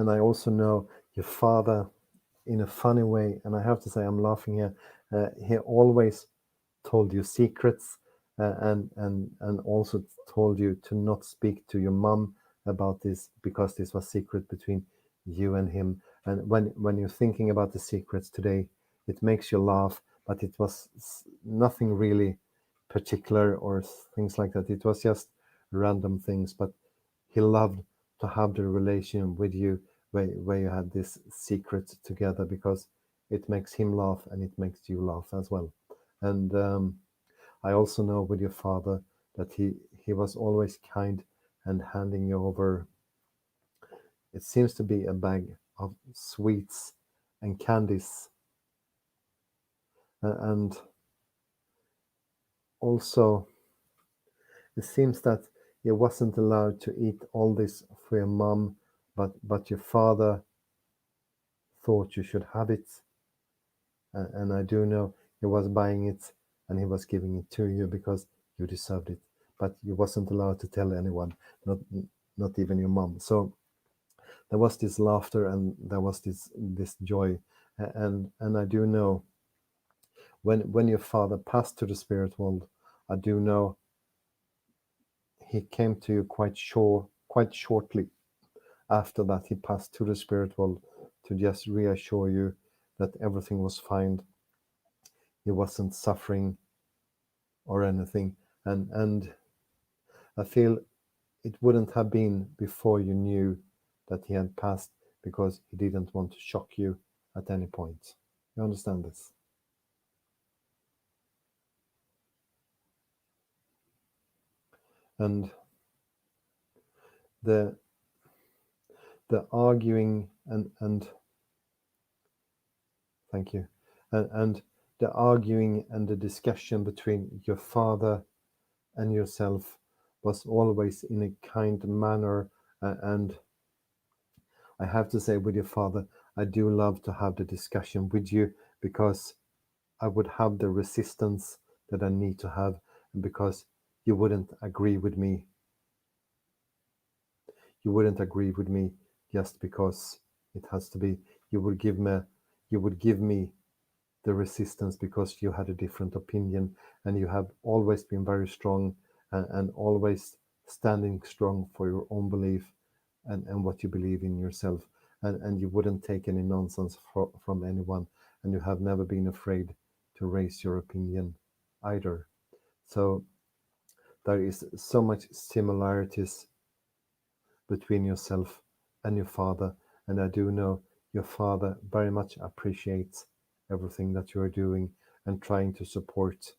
I also know your father in a funny way, and I have to say I'm laughing here. He always told you secrets, and also told you to not speak to your mom about this because this was secret between you and him. And when you're thinking about the secrets today, it makes you laugh, but it was nothing really particular or things like that. It was just random things, but he loved to have the relation with you where you had this secret together, because it makes him laugh and it makes you laugh as well. And I also know with your father that he was always kind and handing you over, it seems to be a bag of sweets and candies. And also it seems that you wasn't allowed to eat all this for your mom, but your father thought you should have it. And I do know he was buying it and he was giving it to you because you deserved it. But you wasn't allowed to tell anyone, not even your mom. So there was this laughter and there was this joy. And I do know when your father passed to the spirit world, I do know he came to you quite shortly after that. He passed to the spirit world to just reassure you that everything was fine. He wasn't suffering or anything. And I feel it wouldn't have been before you knew that he had passed, because he didn't want to shock you at any point. You understand this? And the arguing and thank you, and the arguing and the discussion between your father and yourself was always in a kind manner. And I have to say, with your father, I do love to have the discussion with you, because I would have the resistance that I need to have, because you wouldn't agree with me. You wouldn't agree with me just because it has to be. You would give me the resistance because you had a different opinion, and you have always been very strong, and always standing strong for your own belief and what you believe in yourself, and you wouldn't take any nonsense from anyone, and you have never been afraid to raise your opinion either. So there is so much similarities between yourself and your father, and I do know your father very much appreciates everything that you are doing and trying to support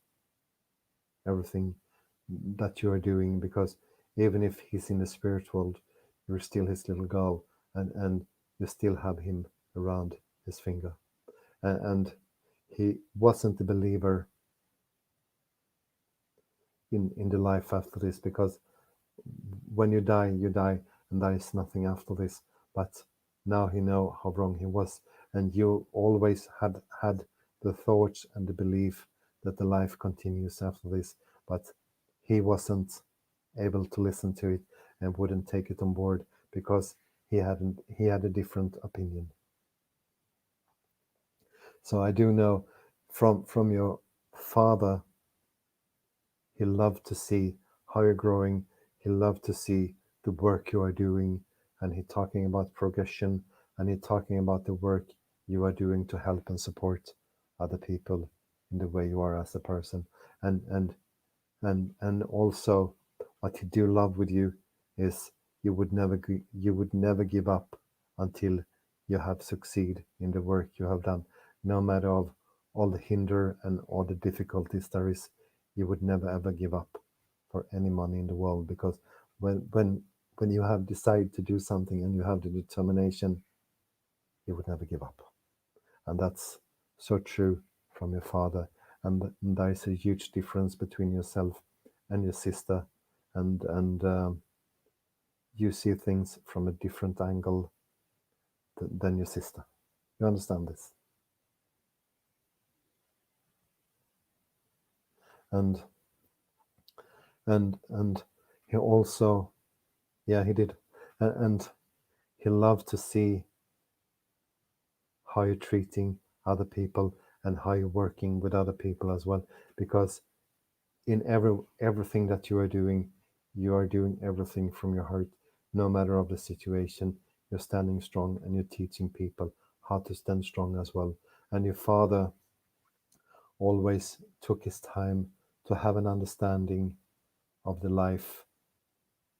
everything that you are doing, because even if he's in the spirit world, you're still his little girl, and you still have him around his finger. And he wasn't a believer in the life after this, because when you die, and there is nothing after this. But now he know how wrong he was, and you always had the thoughts and the belief that the life continues after this, but he wasn't able to listen to it and wouldn't take it on board because he had a different opinion. So I do know from your father, he loved to see how you're growing. He loved to see the work you are doing, and he talking about progression, and he talking about the work you are doing to help and support other people in the way you are as a person. And also what he do love with you is you would never give up until you have succeed in the work you have done, no matter of all the hinder and all the difficulties there is. You would never ever give up for any money in the world, because when you have decided to do something and you have the determination, you would never give up. And that's so true from your father. And there is a huge difference between yourself and your sister, and you see things from a different angle than your sister. You understand this? And he also, yeah, he did, and he loved to see how you're treating other people and how you're working with other people as well, because in everything that you are doing everything from your heart, no matter of the situation. You're standing strong, and you're teaching people how to stand strong as well. And your father always took his time to have an understanding of the life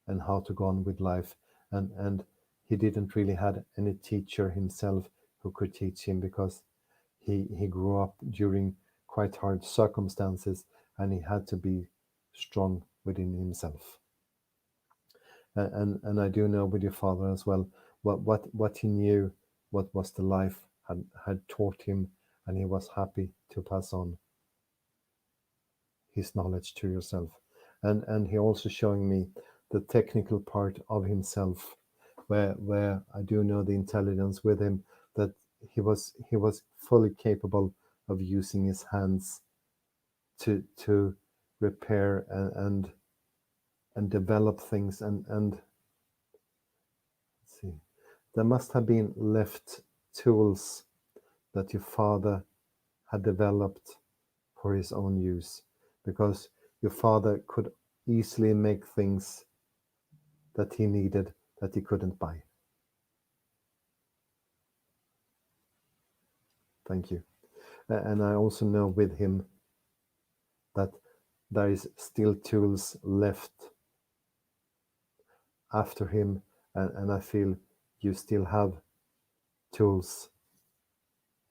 and how to go on with life, and he didn't really had any teacher himself who could teach him, because he grew up during quite hard circumstances, and he had to be strong within himself. And I do know with your father as well, what he knew, what was the life had taught him, and he was happy to pass on his knowledge to yourself. And he also showing me the technical part of himself, where I do know the intelligence with him, that he was fully capable of using his hands to repair and develop things, and let's see, there must have been left tools that your father had developed for his own use, because your father could easily make things that he needed that he couldn't buy. Thank you. And I also know with him that there is still tools left after him, and I feel you still have tools.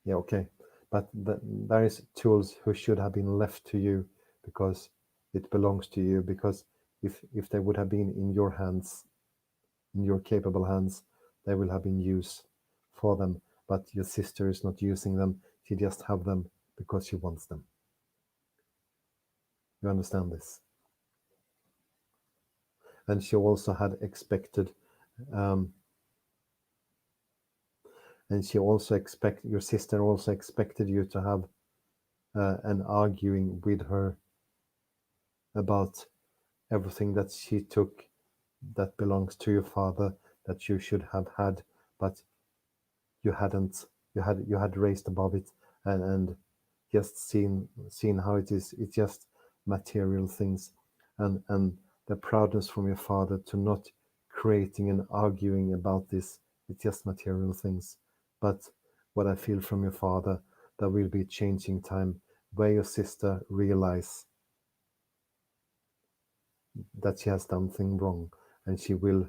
Yeah, okay. But there is tools who should have been left to you, because it belongs to you, because if they would have been in your hands, in your capable hands, they will have been used for them. But your sister is not using them. She just have them because she wants them. You understand this? And she also had expected, and she also your sister also expected you to have an arguing with her about everything that she took that belongs to your father, that you should have had, but you hadn't. You had raised above it, and just seen how it is. It's just material things, and the proudness from your father to not creating and arguing about this. It's just material things. But what I feel from your father, there will be a changing time where your sister realize that she has done things wrong, and she will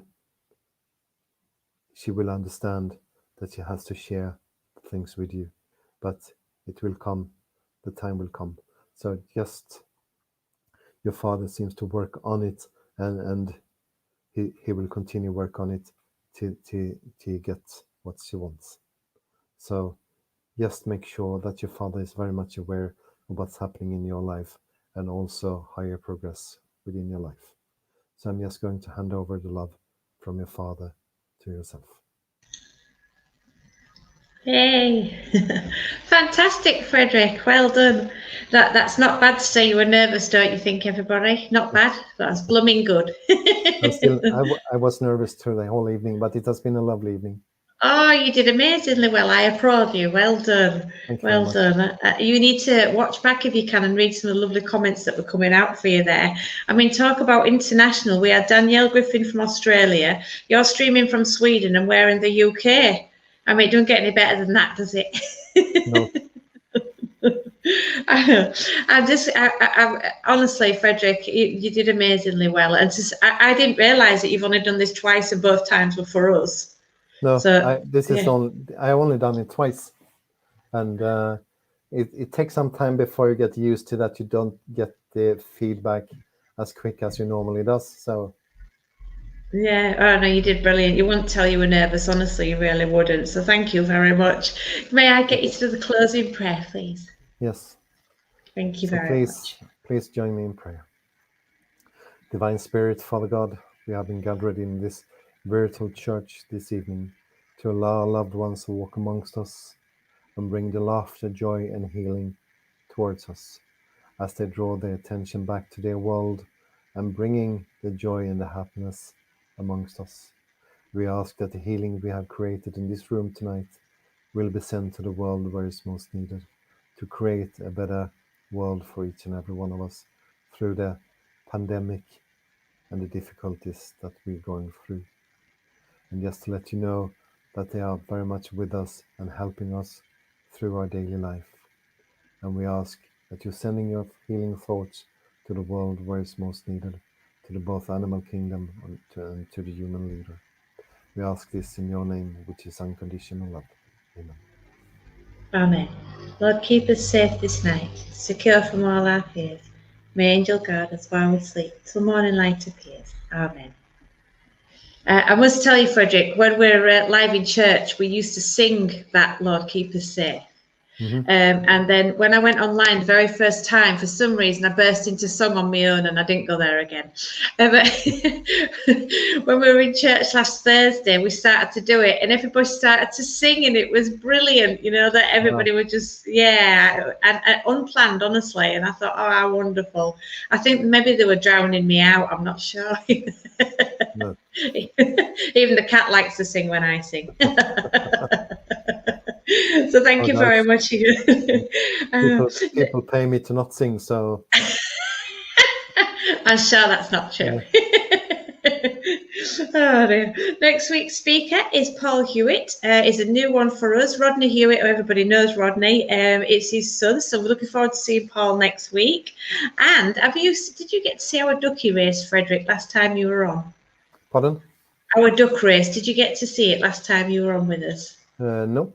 understand that she has to share things with you. But it will come, the time will come. So just, your father seems to work on it, and he will continue work on it to get what she wants. So just make sure that your father is very much aware of what's happening in your life, and also higher progress within your life. So I'm just going to hand over the love from your Father to yourself. Yay! Fantastic, Fredrik. Well done. That's not bad to say you were nervous, don't you think, everybody? Not bad. That's blooming good. I was nervous through the whole evening, but it has been a lovely evening. Oh, you did amazingly well. I applaud you. Well done. Thank you Well very done. You need to watch back if you can and read some of the lovely comments that were coming out for you there. I mean, talk about international. We had Danielle Griffin from Australia. You're streaming from Sweden and we're in the UK. I mean, it doesn't get any better than that, does it? No. I honestly, Fredrik, you did amazingly well. And I didn't realise that you've only done this twice and both times were for us. No, So, I only done it twice, and it takes some time before you get used to that. You don't get the feedback as quick as you normally does. So yeah, oh no, you did brilliant. You wouldn't tell you were nervous, honestly, you really wouldn't. So thank you very much. May I get you to do the closing prayer, please? yes. Thank you So very much. please join me in prayer. Divine Spirit, Father God, we have been gathered in this virtual church this evening to allow our loved ones to walk amongst us and bring the laughter, joy, and healing towards us as they draw their attention back to their world and bringing the joy and the happiness amongst us. We ask that the healing we have created in this room tonight will be sent to the world where it's most needed, to create a better world for each and every one of us through the pandemic and the difficulties that we're going through. And just to let you know that they are very much with us and helping us through our daily life. And we ask that you're sending your healing thoughts to the world where it's most needed, to the both animal kingdom and to the human leader. We ask this in your name, which is unconditional love. Amen. Amen. Lord, keep us safe this night, secure from all our fears. May angel guard us while we sleep, till morning light appears. Amen. I must tell you, Fredrik, when we're live in church, we used to sing that Lord, keep us safe. Mm-hmm. And then when I went online the very first time, for some reason, I burst into song on my own and I didn't go there again. But when we were in church last Thursday, we started to do it and everybody started to sing and it was brilliant, you know, that everybody was just, and unplanned, honestly. And I thought, oh, how wonderful. I think maybe they were drowning me out. I'm not sure. No. Even the cat likes to sing when I sing. So thank you very much. People pay me to not sing, so I'm sure that's not true. Oh, dear. Next week's speaker is Paul Hewitt. Is a new one for us. Rodney Hewitt, everybody knows Rodney. It's his son, so we're looking forward to seeing Paul next week. And did you get to see our ducky race, Fredrik, last time you were on? Pardon? Our duck race. Did you get to see it last time you were on with us? No.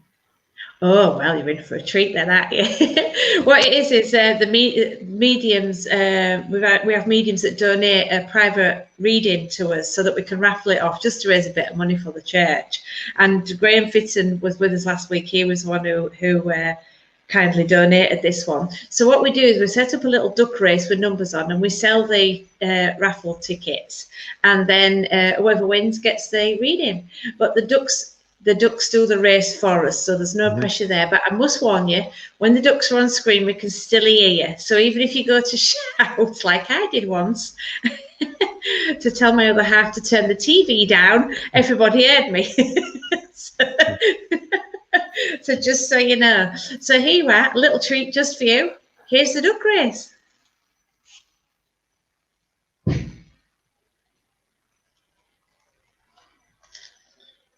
Oh, well, you're in for a treat then, aren't you? What it is the mediums, we have mediums that donate a private reading to us so that we can raffle it off just to raise a bit of money for the church. And Graham Fitton was with us last week. He was the one who kindly donated this one. So what we do is we set up a little duck race with numbers on and we sell the raffle tickets. And then whoever wins gets the reading. But the ducks do the race for us, so there's no pressure there. But I must warn you, when the ducks are on screen, we can still hear you. So even if you go to shout, like I did once, to tell my other half to turn the TV down, everybody heard me. So just so you know. So here you are, a little treat just for you. Here's the duck race.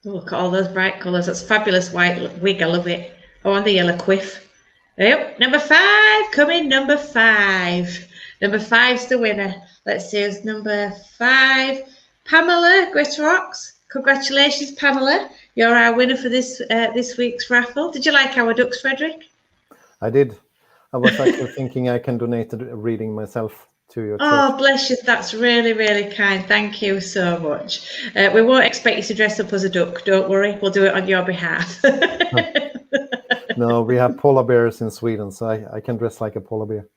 Look at all those bright colours. That's fabulous white wig. I love it. Oh, and the yellow quiff. Yep, number 5. Coming, number 5. Number 5's the winner. Let's see, it's number 5. Pamela Gritterocks. Congratulations, Pamela. You're our winner for this week's raffle. Did you like our ducks, Fredrik? I did. I was actually thinking I can donate a reading myself to your church. Oh, bless you. That's really, really kind. Thank you so much. We won't expect you to dress up as a duck. Don't worry. We'll do it on your behalf. No, we have polar bears in Sweden, so I can dress like a polar bear.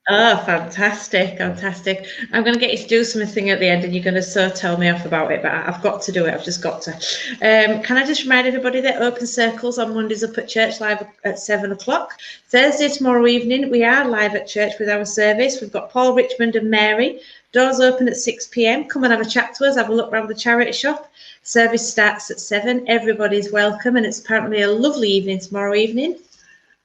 Oh, fantastic, fantastic. I'm going to get you to do something at the end and you're going to so tell me off about it, but I've got to do it. I've just got to. Can I just remind everybody that Open Circles on Mondays up at church live at 7 o'clock. Thursday tomorrow evening, we are live at church with our service. We've got Paul, Richmond and Mary. Doors open at 6 p.m. Come and have a chat to us, have a look around the charity shop. Service starts at 7. Everybody's welcome and it's apparently a lovely evening tomorrow evening.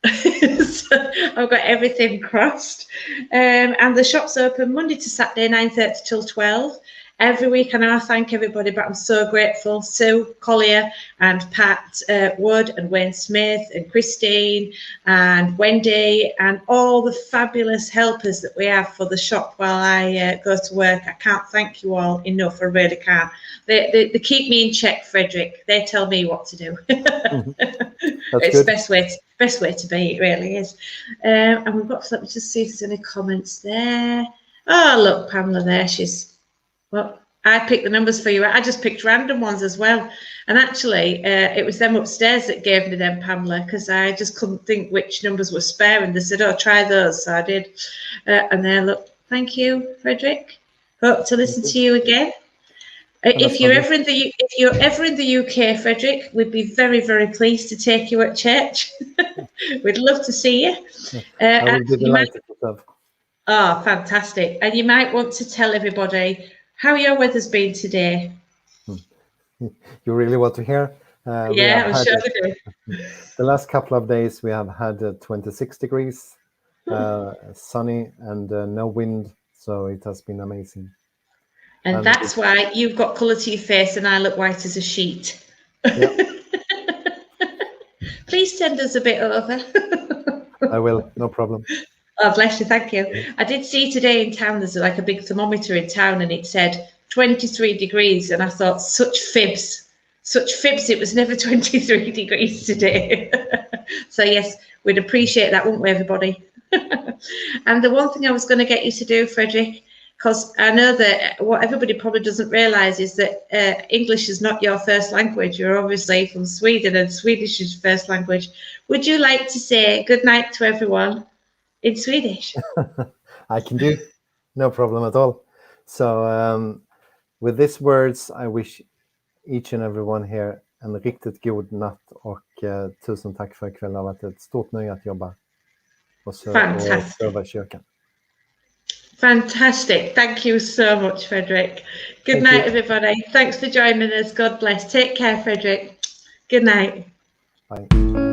So I've got everything crossed. And the shop's open Monday to Saturday, 9:30 till 12. Every week, and I thank everybody, but I'm so grateful. Sue Collier and Pat Wood and Wayne Smith and Christine and Wendy and all the fabulous helpers that we have for the shop while I go to work. I can't thank you all enough. I really can't. They keep me in check, Fredrik. They tell me what to do. It's the best way to be. It really is. And we've got. Let me just see if there's any comments there. Oh, look, Pamela there. Well, I picked the numbers for you. I just picked random ones as well. And actually, it was them upstairs that gave me them, Pamela, because I just couldn't think which numbers were spare. And they said, oh, try those. So I did. And there, look, thank you, Fredrik. Hope to listen to you again. If you're ever in the UK, Fredrik, we'd be very, very pleased to take you at church. We'd love to see you. I will be delighted to have. Oh, fantastic. And you might want to tell everybody how your weather's been today. You really want to hear? Yeah, I'm sure we do. The last couple of days we have had 26 degrees, sunny and no wind, so it has been amazing. And that's why you've got colour to your face and I look white as a sheet. Yeah. Please send us a bit over. I will, no problem. Oh, bless you, thank you. I did see today in town, there's like a big thermometer in town and it said 23 degrees. And I thought, such fibs, it was never 23 degrees today. So yes, we'd appreciate that, wouldn't we, everybody? And the one thing I was going to get you to do, Fredrik, because I know that what everybody probably doesn't realise is that English is not your first language. You're obviously from Sweden and Swedish is your first language. Would you like to say good night to everyone in Swedish? I can do, no problem at all. So with these words, I wish each and everyone here en riktigt god natt och tusen tack för ikväll. Det har varit ett stort nöje att jobba och serva kyrkan. Fantastic. Thank you so much, Fredrik. Good night, everybody. Thanks for joining us. God bless. Take care, Fredrik. Good night. Bye.